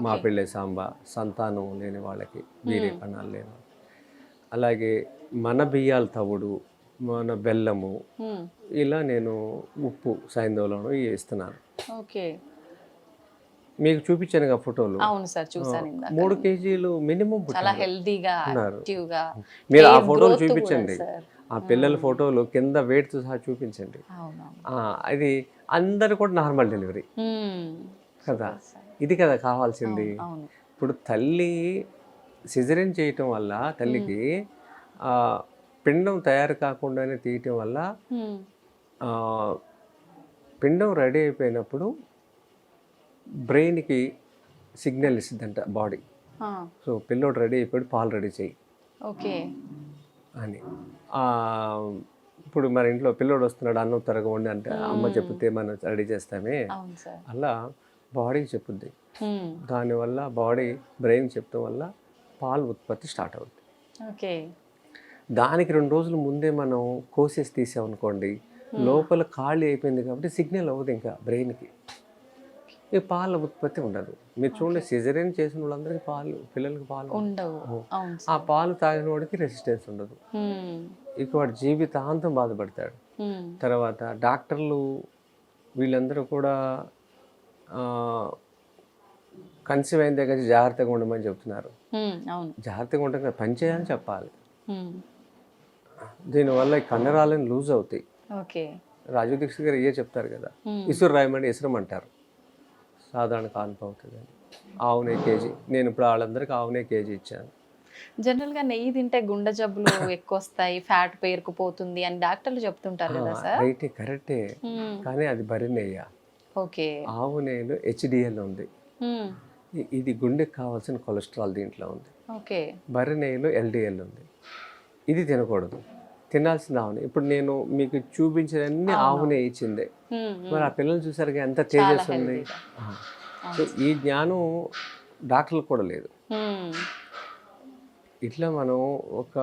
[SPEAKER 2] మా పిల్లే సాంబ, సంతానం లేని వాళ్ళకి, వీరి కణాలు లేని, అలాగే మన బియ్యాల తవుడు, మన బెల్లము,
[SPEAKER 1] ఉమ్,
[SPEAKER 2] ఇలా నేను ఉప్పు సైంధవులను ఇస్తున్నాను.
[SPEAKER 1] ఓకే.
[SPEAKER 2] మీకు చూపించాను కదా ఫోటోలు.
[SPEAKER 1] అవును సార్, చూసాను ఇందాక.
[SPEAKER 2] 3 కేజీలు మినిమం
[SPEAKER 1] చాలా హెల్దీగా, యాక్టివ్గా.
[SPEAKER 2] మీరు ఆ ఫోటోలు చూపించండి. ఆ పిల్లల ఫోటోలు కింద వెయిట్తో సహా చూపించండి.
[SPEAKER 1] అవునవును.
[SPEAKER 2] అది అందరు కూడా నార్మల్ డెలివరీ కదా. ఇది కదా కావాల్సింది.
[SPEAKER 1] అవును.
[SPEAKER 2] ఇప్పుడు తల్లి సిజరిన్ చేయటం వల్ల తల్లికి పిండం తయారు కాకుండానే తీయటం వల్ల
[SPEAKER 1] ఉమ్,
[SPEAKER 2] పిండం రెడీ అయిపోయినప్పుడు బ్రెయిన్కి సిగ్నల్ ఇస్తుందంట బాడీ.
[SPEAKER 1] ఆ,
[SPEAKER 2] సో పిల్లోడు రెడీ అయిపోయాడు, పాలు రెడీ చేయి
[SPEAKER 1] ఓకే.
[SPEAKER 2] అని. ఇప్పుడు మన ఇంట్లో పిల్లోడు వస్తున్నాడు, అన్నం త్వరగా వండి అంటే అమ్మ చెప్తే మనం రెడీ చేస్తామే,
[SPEAKER 1] అవును సార్.
[SPEAKER 2] అలా బాడీకి చెప్పుద్ది.
[SPEAKER 1] ఉమ్,
[SPEAKER 2] దానివల్ల బాడీ బ్రెయిన్ చెప్పడం వల్ల పాలు ఉత్పత్తి స్టార్ట్ అవుతుంది.
[SPEAKER 1] ఓకే.
[SPEAKER 2] దానికి 2 రోజుల ముందే మనం కోసేసి తీసామనుకోండి, లోపల ఖాళీ అయిపోయింది కాబట్టి సిగ్నల్ అవ్వదు ఇంకా బ్రెయిన్కి, ఈ పాల ఉత్పత్తి ఉండదు. మీరు చూడండి, సిజరీన్ చేసిన వాళ్ళందరికీ పిల్లలకి పాలు
[SPEAKER 1] ఉండవు. అవును
[SPEAKER 2] ఆ పాలు తాగిన వాడికి రెసిస్టెన్స్ ఉండదు. ఇక వాడు జీవితాంతం బాధపడతాడు. తర్వాత డాక్టర్లు వీళ్ళందరూ కూడా కన్సీవ్ అయిన దగ్గర జాగ్రత్తగా ఉండమని చెప్తున్నారు. జాగ్రత్తగా ఉండగా పని చేయాలని చెప్పాలి. దీనివల్ల ఈ కండరాలను లూజ్ అవుతాయి. రాజు దీక్షిత్ గారు చెప్తారు కదా, ఇసురు రాయమని ఇసురమంటారు, సాధారణ కాన్పు అవుతుంది అని. ఆవునే కేజీ, నేను ఇప్పుడు వాళ్ళందరికీ ఆవునే కేజీ ఇచ్చాను.
[SPEAKER 1] జనరల్గా నెయ్యి తింటే గుండె జబ్బులు ఎక్కువ వస్తాయి, ఫ్యాట్ పేరుకుపోతుంది అని డాక్టర్లు చెప్తుంటారు కదా సార్.
[SPEAKER 2] రైటే, కరెక్టే. కానీ అది బరి నెయ్య.
[SPEAKER 1] ఓకే.
[SPEAKER 2] ఆవు నెయ్యిలో HDL ఉంది. ఇది గుండెకి కావాల్సిన కొలెస్ట్రాల్ దీంట్లో ఉంది.
[SPEAKER 1] ఓకే.
[SPEAKER 2] బర్రె నెయ్యిలో LDL ఉంది. ఇది తినకూడదు, తినాల్సింది ఆవునే. ఇప్పుడు నేను మీకు చూపించేదన్నీ ఆవు నెయ్యి ఇచ్చిందే. మరి ఆ పిల్లలు చూసారు ఎంత తేజస్ ఉంది. సో ఈ జ్ఞానం డాక్టర్లకు కూడా లేదు. ఇట్లా మనం ఒక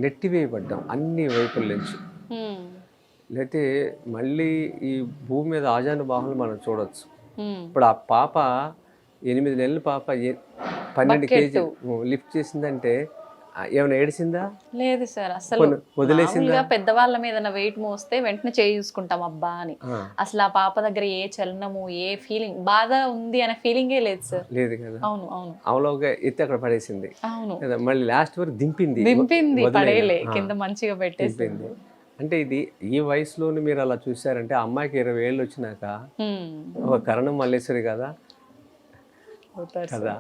[SPEAKER 2] నెట్టివేయబడ్డాం అన్ని వైపుల నుంచి. లేకపోతే మళ్ళీ ఈ భూమి మీద ఆజానుబాహులు మనం చూడొచ్చు. ఇప్పుడు ఆ పాప 8 నెలల పాప 12 కేజీ లిఫ్ట్ చేసిందంటే ఏమైనా ఏడిసిందా?
[SPEAKER 1] లేదు సార్, అసలు వదిలేసిందా? పెద్దవాళ్ళ మీద వెయిట్ మోస్తే వెంటనే చేయి చూసుకుంటాం అబ్బా అని. అసలు ఆ పాప దగ్గర ఏ చలనము, ఏ ఫీలింగ్, బాధ ఉంది అనే ఫీలింగే లేదు సార్.
[SPEAKER 2] లేదు కదా.
[SPEAKER 1] అవును అవును.
[SPEAKER 2] అవలోగా ఎత్తి అక్కడ పడేసింది.
[SPEAKER 1] అవును.
[SPEAKER 2] మళ్ళీ లాస్ట్ వరకు దింపింది,
[SPEAKER 1] పడేలే కింద మంచిగా పెట్టేసింది.
[SPEAKER 2] అంటే ఇది ఈ వయసులోనే మీరు అలా చూసారంటే అమ్మాయికి 20 ఏళ్ళు వచ్చినాక ఒక కరణం మల్లేశ్వరి కదా కదా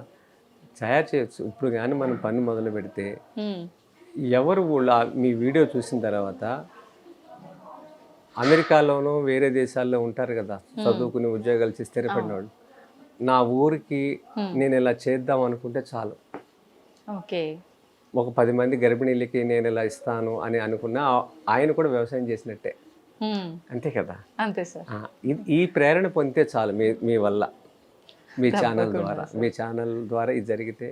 [SPEAKER 2] తయారు చేయొచ్చు. ఇప్పుడు కానీ మనం పని మొదలు పెడితే ఎవరు మీ వీడియో చూసిన తర్వాత అమెరికాలోనూ వేరే దేశాల్లో ఉంటారు కదా చదువుకుని ఉద్యోగాలు చేసి స్థిరపడిన వాళ్ళు, నా ఊరికి నేను ఇలా చేద్దాం అనుకుంటే చాలు.
[SPEAKER 1] ఓకే.
[SPEAKER 2] ఒక 10 మంది గర్భిణీలకి నేను ఇలా ఇస్తాను అని అనుకున్నా ఆయన కూడా వ్యవసాయం చేసినట్టే. అంతే కదా.
[SPEAKER 1] అంతే సార్.
[SPEAKER 2] ఈ ప్రేరణ పొందితే చాలు మీ వల్ల, మీ ఛానల్ ద్వారా ఇది జరిగితే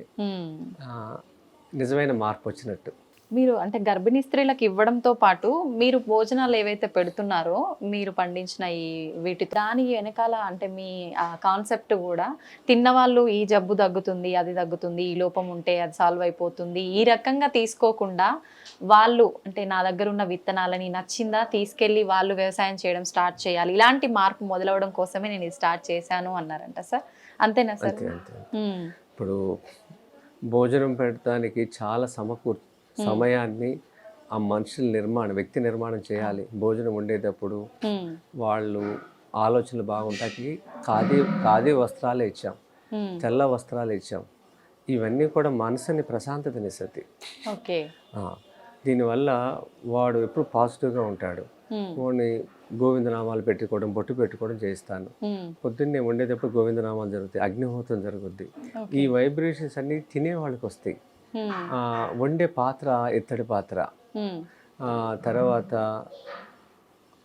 [SPEAKER 2] నిజమైన మార్పు వచ్చినట్టు.
[SPEAKER 1] మీరు అంటే గర్భిణీ స్త్రీలకు ఇవ్వడంతో పాటు మీరు భోజనాలు ఏవైతే పెడుతున్నారో మీరు పండించిన వీటి దాని వెనకాల అంటే మీ కాన్సెప్ట్ కూడా తిన్నవాళ్ళు ఈ జబ్బు తగ్గుతుంది, అది తగ్గుతుంది, ఈ లోపం ఉంటే అది సాల్వ్ అయిపోతుంది, ఈ రకంగా తీసుకోకుండా వాళ్ళు అంటే నా దగ్గర ఉన్న విత్తనాలని నచ్చిందా తీసుకెళ్ళి వాళ్ళు వ్యవసాయం చేయడం స్టార్ట్ చేయాలి, ఇలాంటి మార్పు మొదలవడం కోసమే నేను ఇది స్టార్ట్ చేశాను అన్నారంట సార్. అంతేనా సార్?
[SPEAKER 2] ఇప్పుడు భోజనం పెట్టడానికి చాలా సమయాన్ని ఆ మనుషుల వ్యక్తి నిర్మాణం చేయాలి. భోజనం ఉండేటప్పుడు వాళ్ళు ఆలోచనలు బాగుంటాయి. ఖాదీ వస్త్రాలే ఇచ్చాం, తెల్ల వస్త్రాలు ఇచ్చాం. ఇవన్నీ కూడా మనసుని ప్రశాంతతనిస్తుంది.
[SPEAKER 1] ఓకే.
[SPEAKER 2] దీనివల్ల వాడు ఎప్పుడు పాజిటివ్గా ఉంటాడు. వాడిని గోవిందనామాలు పెట్టుకోవడం, బొట్టు పెట్టుకోవడం చేస్తాను. పొద్దున్నే వండేటప్పుడు గోవిందనామాలు జరుగుతాయి, అగ్నిహోత్రం జరుగుద్ది. ఈ వైబ్రేషన్స్ అన్నీ తినే వాళ్ళకి వస్తాయి. వండే పాత్ర ఇత్తడి పాత్ర. తర్వాత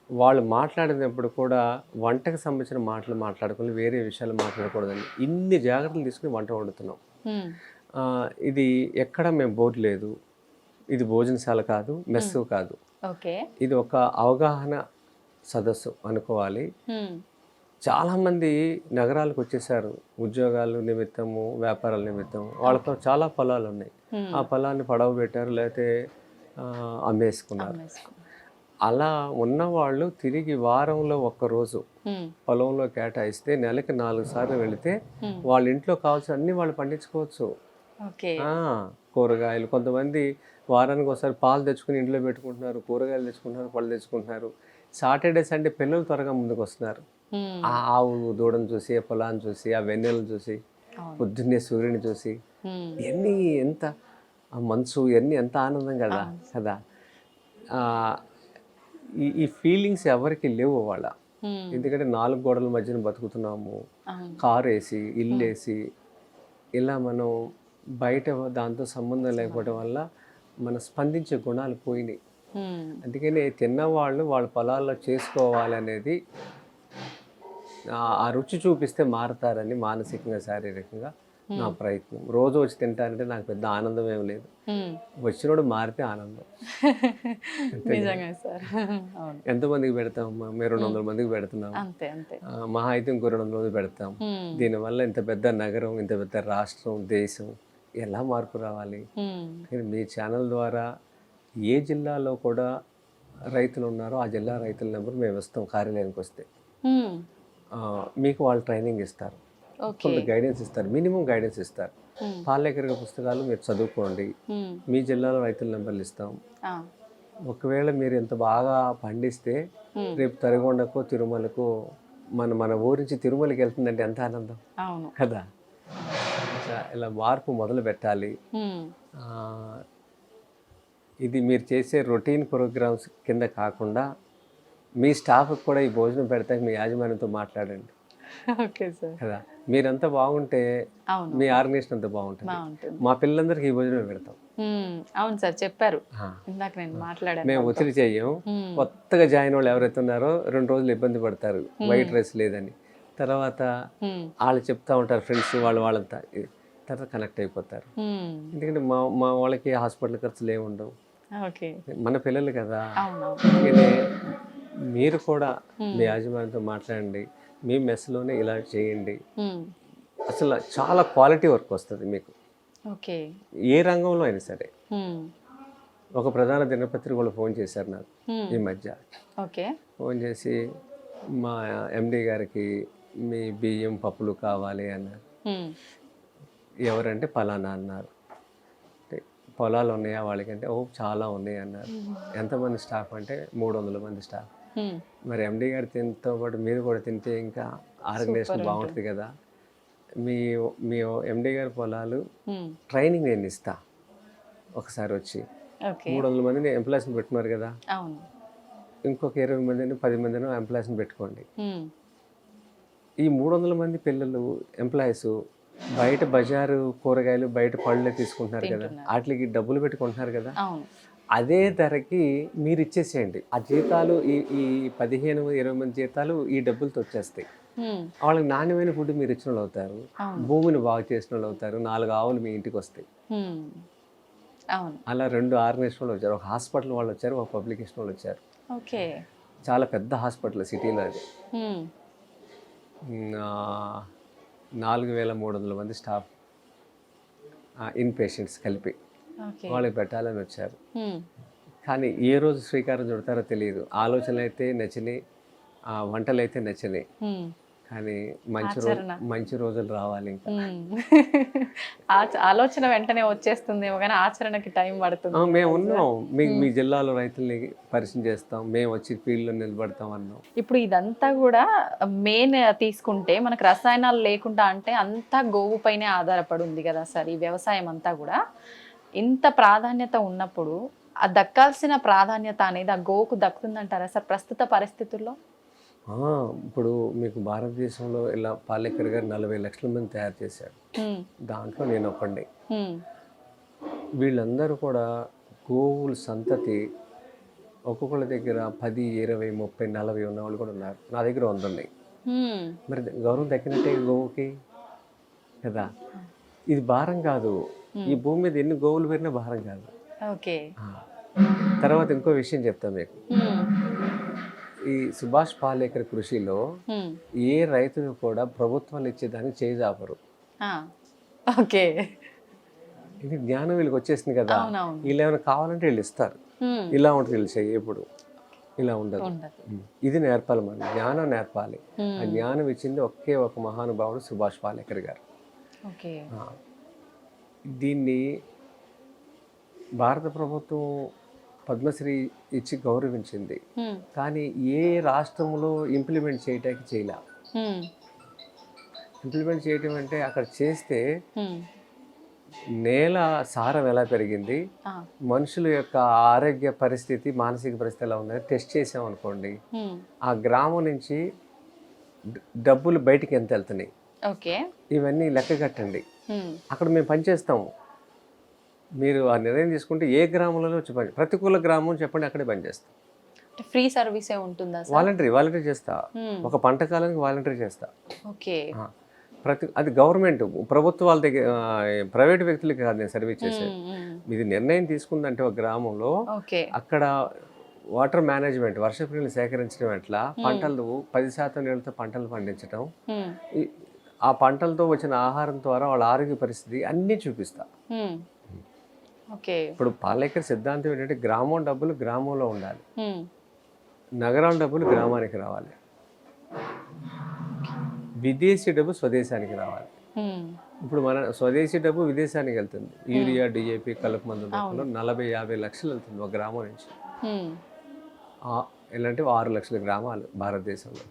[SPEAKER 2] వాళ్ళు మాట్లాడినప్పుడు కూడా వంటకు సంబంధించిన మాటలు మాట్లాడుకుని వేరే విషయాలు మాట్లాడకూడదండి. ఇన్ని జాగ్రత్తలు తీసుకుని వంట వండుతున్నాం. ఇది ఎక్కడ మేము బోర్డు లేదు, ఇది భోజనశాల కాదు, మెస్సు కాదు. ఇది ఒక అవగాహన సదస్సు అనుకోవాలి. చాలామంది నగరాలకు వచ్చేసారు ఉద్యోగాల నిమిత్తము, వ్యాపారాల నిమిత్తం. వాళ్ళతో చాలా పొలాలు ఉన్నాయి. ఆ పొలాన్ని పడవ పెట్టారు, లేకపోతే అమ్మేసుకున్నారు. అలా ఉన్నవాళ్ళు తిరిగి వారంలో ఒక్కరోజు పొలంలో కేటాయిస్తే నెలకి 4 సార్లు వెళితే వాళ్ళ ఇంట్లో కావాల్సిన అన్ని వాళ్ళు పండించుకోవచ్చు. కూరగాయలు, కొంతమంది వారానికి ఒకసారి పాలు తెచ్చుకుని ఇంట్లో పెట్టుకుంటున్నారు, కూరగాయలు తెచ్చుకుంటున్నారు, పళ్ళు తెచ్చుకుంటున్నారు. సాటర్డే సండే పిల్లలు త్వరగా ముందుకు వస్తున్నారు. ఆ ఆవు దూడను చూసి, ఆ పొలాన్ని చూసి, ఆ వెన్నెలను చూసి, పొద్దున్నే సూర్యుని చూసి, ఇవన్నీ ఎంత మనసు, ఇవన్నీ ఎంత ఆనందం కదా. ఈ ఫీలింగ్స్ ఎవరికి లేవు వాళ్ళ. ఎందుకంటే 4 గోడల మధ్యన బతుకుతున్నాము, కారు వేసి, ఇల్లు వేసి, ఇలా మనం బయట దాంతో సంబంధం లేకపోవడం వల్ల మన స్పందించే గుణాలు పోయినాయి. అందుకని తిన్నవాళ్ళు వాళ్ళ పొలాల్లో చేసుకోవాలి అనేది, ఆ రుచి చూపిస్తే మారతారని మానసికంగా, శారీరకంగా నా ప్రయత్నం. రోజు వచ్చి తింటానంటే నాకు పెద్ద ఆనందం ఏం లేదు. వచ్చినోడు మారితే ఆనందం. ఎంతమందికి పెడతాం? మేము 200 మందికి పెడుతున్నాం. మహా అయితే ఇంకో 200 మంది పెడతాం. దీనివల్ల ఇంత పెద్ద నగరం, ఇంత పెద్ద రాష్ట్రం, దేశం ఎలా మార్పు రావాలి? మీ ఛానల్ ద్వారా ఏ జిల్లాలో కూడా రైతులు ఉన్నారో ఆ జిల్లా రైతుల నెంబర్ మేము ఇస్తాం. కార్యాలయానికి వస్తే మీకు వాళ్ళు ట్రైనింగ్ ఇస్తారు, కొంత గైడెన్స్ ఇస్తారు, మినిమం గైడెన్స్ ఇస్తారు. పాలేకరిక పుస్తకాలు మీరు చదువుకోండి, మీ జిల్లాలో రైతుల నెంబర్లు ఇస్తాం. ఒకవేళ మీరు ఎంత బాగా పండిస్తే రేపు తరిగొండకో తిరుమలకు మన ఊరి నుంచి తిరుమలకి వెళ్తుందంటే ఎంత ఆనందం కదా. ఇలా మార్పు మొదలు పెట్టాలి. ఇది మీరు చేసే రొటీన్ ప్రోగ్రామ్స్ కింద కాకుండా మీ స్టాఫ్కి కూడా ఈ భోజనం పెడతాక మీ యాజమాన్యంతో మాట్లాడండి.
[SPEAKER 1] Okay sir. కదా,
[SPEAKER 2] మీరంతా బాగుంటే మీ ఆర్గనైజేషన్ అంతా బాగుంటుంది. మా పిల్లలందరికీ ఈ భోజనం పెడతాం.
[SPEAKER 1] అవును సార్, చెప్పారు ఇందాక నేను మాట్లాడాను.
[SPEAKER 2] మేము ఒత్తిడి చెయ్యం. కొత్తగా జాయిన్ వాళ్ళు ఎవరైతే ఉన్నారో 2 రోజులు ఇబ్బంది పడతారు, వైట్ రైస్ లేదని. తర్వాత వాళ్ళు చెప్తా ఉంటారు ఫ్రెండ్స్, వాళ్ళంతా తర్వాత కనెక్ట్ అయిపోతారు. ఎందుకంటే మా వాళ్ళకి హాస్పిటల్ ఖర్చులు ఏమి ఉండవు, మన పిల్లలు కదా. మీరు కూడా మీ యాజమాన్యంతో మాట్లాడండి, మీ మెస్లోనే ఇలా చేయండి. అసలు చాలా క్వాలిటీ వర్క్ వస్తుంది మీకు, ఏ రంగంలో అయినా సరే. ఒక ప్రధాన దినపత్రిక వాళ్ళు ఫోన్ చేశారు నాకు ఈ మధ్య. ఫోన్ చేసి మా ఎండి గారికి మీ బియ్యం పప్పులు కావాలి అన్నారు. ఎవరంటే పలానా అన్నారు. పొలాలు ఉన్నాయా వాళ్ళకంటే చాలా ఉన్నాయి అన్నారు. ఎంతమంది స్టాఫ్ అంటే 300 మంది స్టాఫ్. మరి ఎండి గారు తినతో పాటు మీరు కూడా తింటే ఇంకా ఆర్గనైజేషన్ బాగుంటుంది కదా. మీ ఎండి గారి పొలాలు ట్రైనింగ్ నేను ఇస్తా, ఒకసారి వచ్చి 300 మందిని ఎంప్లాయీస్ని పెట్టుకున్నారు కదా, ఇంకొక 20 మందిని 10 మందిని ఎంప్లాయీస్ని పెట్టుకోండి. ఈ 300 మంది పిల్లలు ఎంప్లాయీస్ బయట బజారు కూరగాయలు బయట పళ్ళు తీసుకుంటున్నారు కదా, వాటికి డబ్బులు పెట్టుకుంటున్నారు కదా,
[SPEAKER 1] అవును.
[SPEAKER 2] అదే ధరకి మీరు ఇచ్చేసేయండి. ఆ జీతాలు ఈ 15-20 మంది జీతాలు ఈ డబ్బులతో వచ్చేస్తాయి. వాళ్ళకి నాణ్యమైన ఫుడ్ మీరు ఇచ్చిన వాళ్ళు అవుతారు, భూమిని బాగు చేసిన వాళ్ళు అవుతారు, 4 ఆవులు మీ ఇంటికి వస్తాయి.
[SPEAKER 1] అవును.
[SPEAKER 2] అలా 2 ఆర్గనైజేషన్ వాళ్ళు వచ్చారు, ఒక హాస్పిటల్ వాళ్ళు వచ్చారు, ఒక పబ్లికేషన్ వాళ్ళు వచ్చారు.
[SPEAKER 1] ఓకే.
[SPEAKER 2] చాలా పెద్ద హాస్పిటల్ సిటీలో అది. 4300 మంది స్టాఫ్, ఇన్ పేషెంట్స్ కలిపి వాళ్ళకి పెట్టాలని వచ్చారు. కానీ ఏ రోజు శ్రీకారం చుడతారో తెలియదు. ఆలోచనలు అయితే నచ్చినాయి, వంటలు అయితే నచ్చినాయి, కానీ మంచి రోజులు రావాలి. ఇంకా
[SPEAKER 1] ఆలోచన వెంటనే వచ్చేస్తుందేమో కానీ ఆచరణకి టైం పడుతుంది.
[SPEAKER 2] మేము ఉన్నాం, మీ జిల్లాలో రైతుల్ని పరిచయం చేస్తాం, మేము వచ్చి ఫీల్డ్లో నిలబడతాం అన్నాం.
[SPEAKER 1] ఇప్పుడు ఇదంతా కూడా మెయిన్ తీసుకుంటే మనకు రసాయనాలు లేకుండా అంటే అంతా గోవు పైనే ఆధారపడి ఉంది కదా సార్. ఈ వ్యవసాయం అంతా కూడా ఇంత ప్రాధాన్యత ఉన్నప్పుడు ఆ దక్కాల్సిన ప్రాధాన్యత అనేది ఆ గోవుకు దక్కుతుందంటారా సార్ ప్రస్తుత పరిస్థితుల్లో?
[SPEAKER 2] ఇప్పుడు మీకు భారతదేశంలో ఇలా పాలేకర్ గారు 40 లక్షల మంది తయారు చేశారు, దాంట్లో నేను ఒకండి. వీళ్ళందరూ కూడా గోవుల సంతతి ఒక్కొక్కళ్ళ దగ్గర 10, 20, 30, 40 ఉన్న వాళ్ళు కూడా ఉన్నారు. నా దగ్గర 100 ఉన్నాయి. మరి గౌరవం దక్కినట్టే గోవుకి కదా. ఇది భారం కాదు, ఈ భూమి మీద ఎన్ని గోవులు పెరిగినా భారం కాదు.
[SPEAKER 1] ఓకే.
[SPEAKER 2] తర్వాత ఇంకో విషయం చెప్తాను మీకు. ఈ సుభాష్ పాలేకర్ కృషిలో ఏ రైతులు కూడా ప్రభుత్వాలు ఇచ్చేదానికి చేజాపరు.
[SPEAKER 1] ఓకే.
[SPEAKER 2] ఇది జ్ఞానం వీళ్ళకి వచ్చేసింది కదా, వీళ్ళు ఏమైనా కావాలంటే వీళ్ళు ఇస్తారు. ఇలా ఉంటుంది వీళ్ళు చెయ్యి, ఎప్పుడు ఇలా ఉండదు. ఇది నేర్పాలి, మనం జ్ఞానం నేర్పాలి. ఆ జ్ఞానం ఇచ్చింది ఒకే ఒక మహానుభావుడు సుభాష్ పాలేకర్ గారు. దీన్ని భారత ప్రభుత్వం పద్మశ్రీ ఇచ్చి గౌరవించింది, కానీ ఏ రాష్ట్రంలో ఇంప్లిమెంట్ చేయటానికి చేయలే. ఇంప్లిమెంట్ చేయటం అంటే అక్కడ చేస్తే నేల సారం ఎలా పెరిగింది, మనుషుల యొక్క ఆరోగ్య పరిస్థితి, మానసిక పరిస్థితి ఎలా ఉందని టెస్ట్ చేసామనుకోండి, ఆ గ్రామం నుంచి డబ్బులు బయటికి ఎంత వెళ్తున్నాయి, ఇవన్నీ లెక్క కట్టండి. అక్కడ మేము పనిచేస్తాము. మీరు ఆ నిర్ణయం తీసుకుంటే ఏ గ్రామంలో వచ్చి పని, ప్రతికూల గ్రామం చెప్పండి, అక్కడే పనిచేస్తాం.
[SPEAKER 1] ఫ్రీ సర్వీసే ఉంటుందా?
[SPEAKER 2] వాలంటరీ చేస్తా, ఒక పంట కాలానికి వాలంటరీ చేస్తా.
[SPEAKER 1] ఓకే.
[SPEAKER 2] అది గవర్నమెంట్ ప్రభుత్వాల దగ్గర, ప్రైవేట్ వ్యక్తులకి కాదు నేను సర్వీస్ చేసేది. ఇది నిర్ణయం తీసుకుందంటే ఒక గ్రామంలో అక్కడ వాటర్ మేనేజ్మెంట్, వర్షపు నీళ్ళు సేకరించడం ఎట్లా, పంటలు 10% నీళ్ళతో పంటలు పండించడం, ఆ పంటలతో వచ్చిన ఆహారం ద్వారా వాళ్ళ ఆరోగ్య పరిస్థితి అన్నీ చూపిస్తా. ఇప్పుడు పాలేకర్ సిద్ధాంతం ఏంటంటే గ్రామం డబ్బులు గ్రామంలో ఉండాలి, నగరం డబ్బులు గ్రామానికి రావాలి, విదేశీ డబ్బు స్వదేశానికి రావాలి. ఇప్పుడు మన స్వదేశీ డబ్బు విదేశానికి వెళ్తుంది, యూరియా, డిఏపి, కలుపు మందు రూపంలో 40-50 లక్షలు వెళ్తుంది ఒక గ్రామం నుంచి. ఎలాంటి 6 లక్షల గ్రామాలు భారతదేశంలో,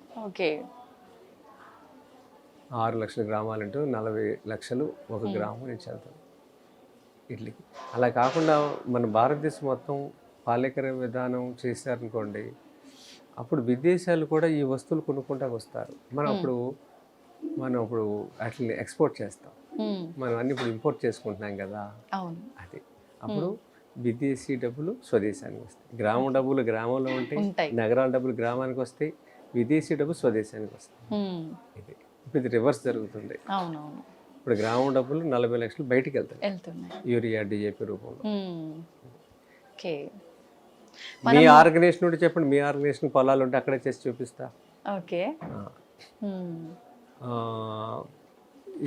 [SPEAKER 2] 6 లక్షల గ్రామాలంటూ 40 లక్షలు ఒక గ్రామం నుంచి వెళ్తుంది ఇట్లకి. అలా కాకుండా మన భారతదేశం మొత్తం పాలేకర విధానం చేశారనుకోండి, అప్పుడు విదేశాలు కూడా ఈ వస్తువులు కొనుక్కుంటా వస్తారు. మనం అప్పుడు వాటిని ఎక్స్పోర్ట్ చేస్తాం, మనం అన్ని ఇప్పుడు ఇంపోర్ట్ చేసుకుంటున్నాం కదా. అది అప్పుడు విదేశీ డబ్బులు స్వదేశానికి వస్తాయి, గ్రామం డబ్బులు గ్రామంలో ఉంటాయి, నగరాల డబ్బులు గ్రామానికి వస్తాయి, విదేశీ డబ్బులు స్వదేశానికి వస్తాయి. ఇది రివర్స్ జరుగుతుంది. ఇప్పుడు గ్రామం డబ్బులు 40 లక్షలు బయటికి వెళ్తున్నాయి యూరియా, డిఏపి రూపంలో. మీ ఆర్గనైజేషన్ నుండి చెప్పండి, మీ ఆర్గనైజేషన్ పొలాలు ఉంటే అక్కడే చేసి చూపిస్తా.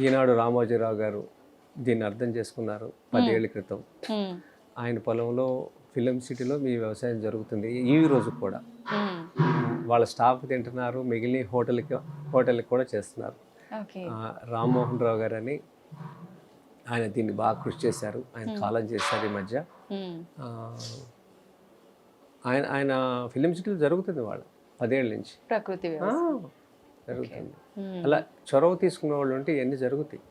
[SPEAKER 2] ఈనాడు రామోజీరావు గారు దీన్ని అర్థం చేసుకున్నారు 10 ఏళ్ల క్రితం. ఆయన పొలంలో ఫిలిం సిటీలో మీ వ్యవసాయం జరుగుతుంది ఈ రోజు కూడా. వాళ్ళ స్టాఫ్ తింటున్నారు, మిగిలిన హోటల్కి కూడా చేస్తున్నారు. రామ్మోహన్ రావు గారు అని ఆయన దీన్ని బాగా కృషి చేశారు, ఆయన కాలం చేశారు ఈ మధ్య. ఆయన ఫిలిం సిటీలో జరుగుతుంది వాళ్ళ 10 ఏళ్ళ నుంచి
[SPEAKER 1] ప్రకృతి
[SPEAKER 2] జరుగుతుంది. అలా చొరవ తీసుకునే వాళ్ళు ఉంటే ఇవన్నీ జరుగుతాయి.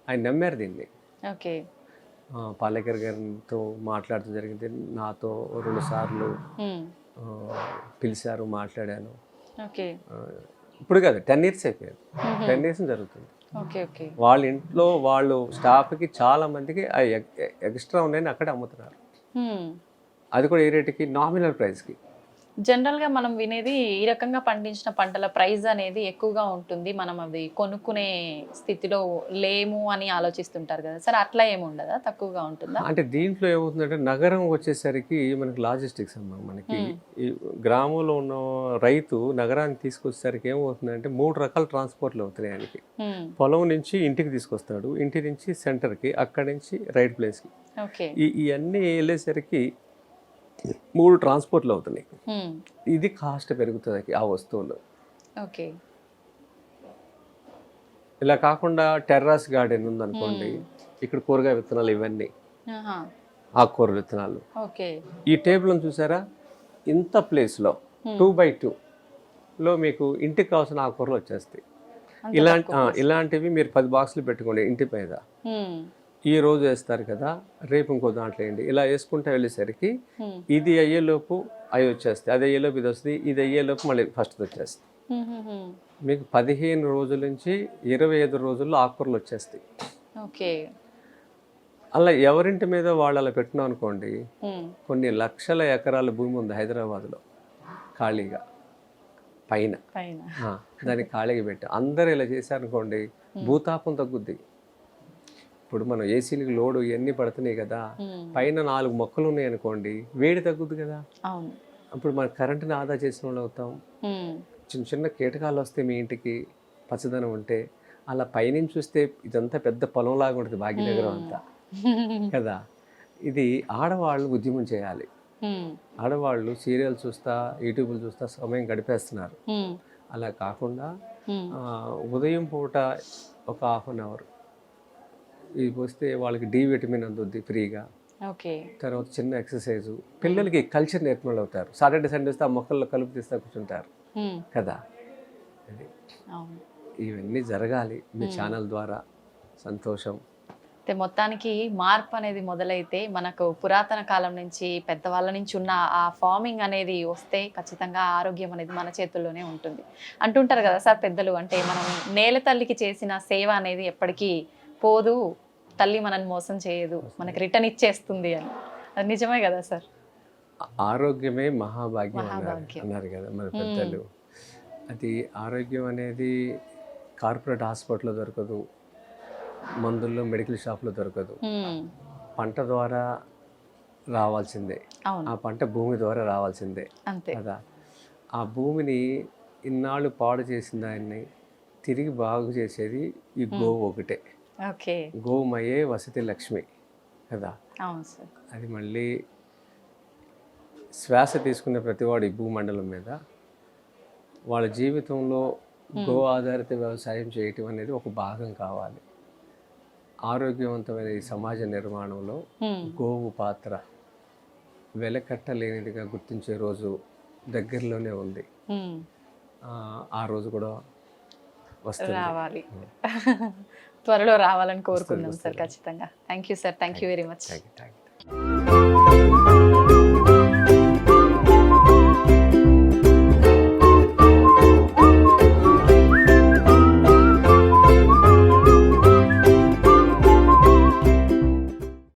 [SPEAKER 2] ఆయన నమ్మారు దీన్ని. పాలేకర్ గారితో మాట్లాడుతూ జరిగింది, నాతో 2 సార్లు పిలిచారు, మాట్లాడాను. ఇప్పుడు కాదు 10 ఇయర్స్ అయిపోయింది, 10 ఇయర్స్ జరుగుతుంది.
[SPEAKER 1] Okay okay.
[SPEAKER 2] వాళ్ళ ఇంట్లో వాళ్ళు స్టాఫ్కి చాలా మందికి ఆ ఎక్స్ట్రా ఉన్నాయని అక్కడే అమ్ముతున్నారు. అది కూడా ఏ రేటుకి? నామినల్ ప్రైస్కి.
[SPEAKER 1] జనరల్గా మనం వినేది ఈ రకంగా పండించిన పంటల ప్రైస్ అనేది ఎక్కువగా ఉంటుంది, మనం అవి కొనుక్కునే స్థితిలో లేము అని ఆలోచిస్తుంటారు కదా సార్, అట్లా ఏమి ఉండదా, తక్కువగా ఉంటుందా?
[SPEAKER 2] అంటే దీంట్లో ఏమవుతుందంటే నగరం వచ్చేసరికి మనకి లాజిస్టిక్స్ అమ్మా, మనకి ఈ గ్రామంలో ఉన్న రైతు నగరానికి తీసుకొచ్చేసరికి ఏమవుతుందంటే 3 రకాల ట్రాన్స్పోర్ట్లు అవుతున్నాయి ఆయనకి. పొలం నుంచి ఇంటికి తీసుకొస్తాడు, ఇంటి నుంచి సెంటర్కి, అక్కడి నుంచి రైట్ ప్లేస్కి.
[SPEAKER 1] ఓకే.
[SPEAKER 2] ఇవన్నీ వెళ్ళేసరికి 3 ట్రాన్స్పోర్ట్లు అవుతున్నాయి. ఇది కాస్ట్ పెరుగుతుంది ఆ వస్తువులు.
[SPEAKER 1] ఓకే.
[SPEAKER 2] ఇలా కాకుండా టెర్రాస్ గార్డెన్ ఉందనుకోండి, ఇక్కడ కూరగాయ విత్తనాలు ఇవన్నీ, ఆకుకూర విత్తనాలు.
[SPEAKER 1] ఓకే.
[SPEAKER 2] ఈ టేబుల్ చూసారా, ఇంత ప్లేస్లో 2x2లో మీకు ఇంటికి కావాల్సిన ఆకుకూరలు వచ్చేస్తాయి. ఇలాంటివి మీరు 10 బాక్సులు పెట్టుకోండి ఇంటి మీద. ఈ రోజు వేస్తారు కదా, రేపు ఇంకో దాంట్లో వేయండి. ఇలా వేసుకుంటూ వెళ్ళేసరికి ఇది అయ్యేలోపు అవి వచ్చేస్తాయి, అది అయ్యేలోపు ఇది వస్తుంది, ఇది అయ్యేలోపు మళ్ళీ ఫస్ట్ వచ్చేస్తుంది. మీకు 15 రోజుల నుంచి 25 రోజుల్లో ఆకుకూరలు వచ్చేస్తాయి.
[SPEAKER 1] ఓకే.
[SPEAKER 2] అలా ఎవరింటి మీద వాళ్ళు అలా పెట్టినాం అనుకోండి, కొన్ని లక్షల ఎకరాల భూమి ఉంది హైదరాబాద్లో ఖాళీగా పైన, దాన్ని ఖాళీగా పెట్టి అందరూ ఇలా చేశారనుకోండి, భూతాపం తగ్గుద్ది. ఇప్పుడు మనం ఏసీలకు లోడు ఇవన్నీ పడుతున్నాయి కదా, పైన 4 మొక్కలు ఉన్నాయి అనుకోండి, వేడి తగ్గుద్ది కదా. అప్పుడు మన కరెంటుని ఆదా చేసిన వాళ్ళు అవుతాం. చిన్న చిన్న కీటకాలు వస్తే మీ ఇంటికి పచ్చదనం ఉంటే, అలా పైనుంచి చూస్తే ఇదంతా పెద్ద పొలంలాగా ఉంటుంది భాగ్యనగరం అంతా కదా. ఇది ఆడవాళ్ళు ఉద్యమం చేయాలి. ఆడవాళ్ళు సీరియల్ చూస్తా, యూట్యూబ్లు చూస్తా సమయం గడిపేస్తున్నారు. అలా కాకుండా ఉదయం పూట ఒక 1/2 అవర్ ఇది పోస్తే వాళ్ళకి డి విటమిన్ అందుద్ది ఫ్రీగా.
[SPEAKER 1] ఓకే.
[SPEAKER 2] తర్వాత చిన్న ఎక్సర్సైజు, పిల్లలకి కల్చర్ నేర్పిన అవుతారు. సాటర్డే సండే వస్తే ఆ మొక్కల్లో కలుపు తీస్తా కూర్చుంటారు కదా. అది ఇవన్నీ జరగాలి మీ ఛానల్ ద్వారా. సంతోషం.
[SPEAKER 1] అయితే మొత్తానికి మార్పు అనేది మొదలైతే మనకు పురాతన కాలం నుంచి పెద్దవాళ్ళ నుంచి ఉన్న ఆ ఫార్మింగ్ అనేది వస్తే ఖచ్చితంగా ఆరోగ్యం అనేది మన చేతుల్లోనే ఉంటుంది అంటుంటారు కదా సార్ పెద్దలు. అంటే మనం నేల తల్లికి చేసిన సేవ అనేది ఎప్పటికీ పోదు, తల్లి మనల్ని మోసం చేయదు, మనకి రిటర్న్ ఇచ్చేస్తుంది అని. అది నిజమే కదా సార్?
[SPEAKER 2] ఆరోగ్యమే మహాభాగ్యం అన్నారు కదా మన పెద్దలు. అది ఆరోగ్యం అనేది కార్పొరేట్ హాస్పిటల్లో దొరకదు, మందుల్లో మెడికల్ షాప్లో దొరకదు. పంట ద్వారా రావాల్సిందే, ఆ పంట భూమి ద్వారా రావాల్సిందే కదా. ఆ భూమిని ఇన్నాళ్ళు పాడు చేసిన దాన్ని తిరిగి బాగు చేసేది ఈ గోవు ఒకటే. గోమయే వసతి లక్ష్మి కదా. అది మళ్ళీ శ్వాస తీసుకునే ప్రతివాడు ఈ భూమండలం మీద వాళ్ళ జీవితంలో గో ఆధారిత వ్యవసాయం చేయటం అనేది ఒక భాగం కావాలి. ఆరోగ్యవంతమైన ఈ సమాజ నిర్మాణంలో గోవు పాత్ర వెలకట్టలేనిదిగా గుర్తించే రోజు దగ్గరలోనే ఉంది. ఆ రోజు కూడా వస్తుంది,
[SPEAKER 1] రావాలి, త్వరలో రావాలని కోరుకుందాం సార్. ఖచ్చితంగా. Thank you sir, thank you very much.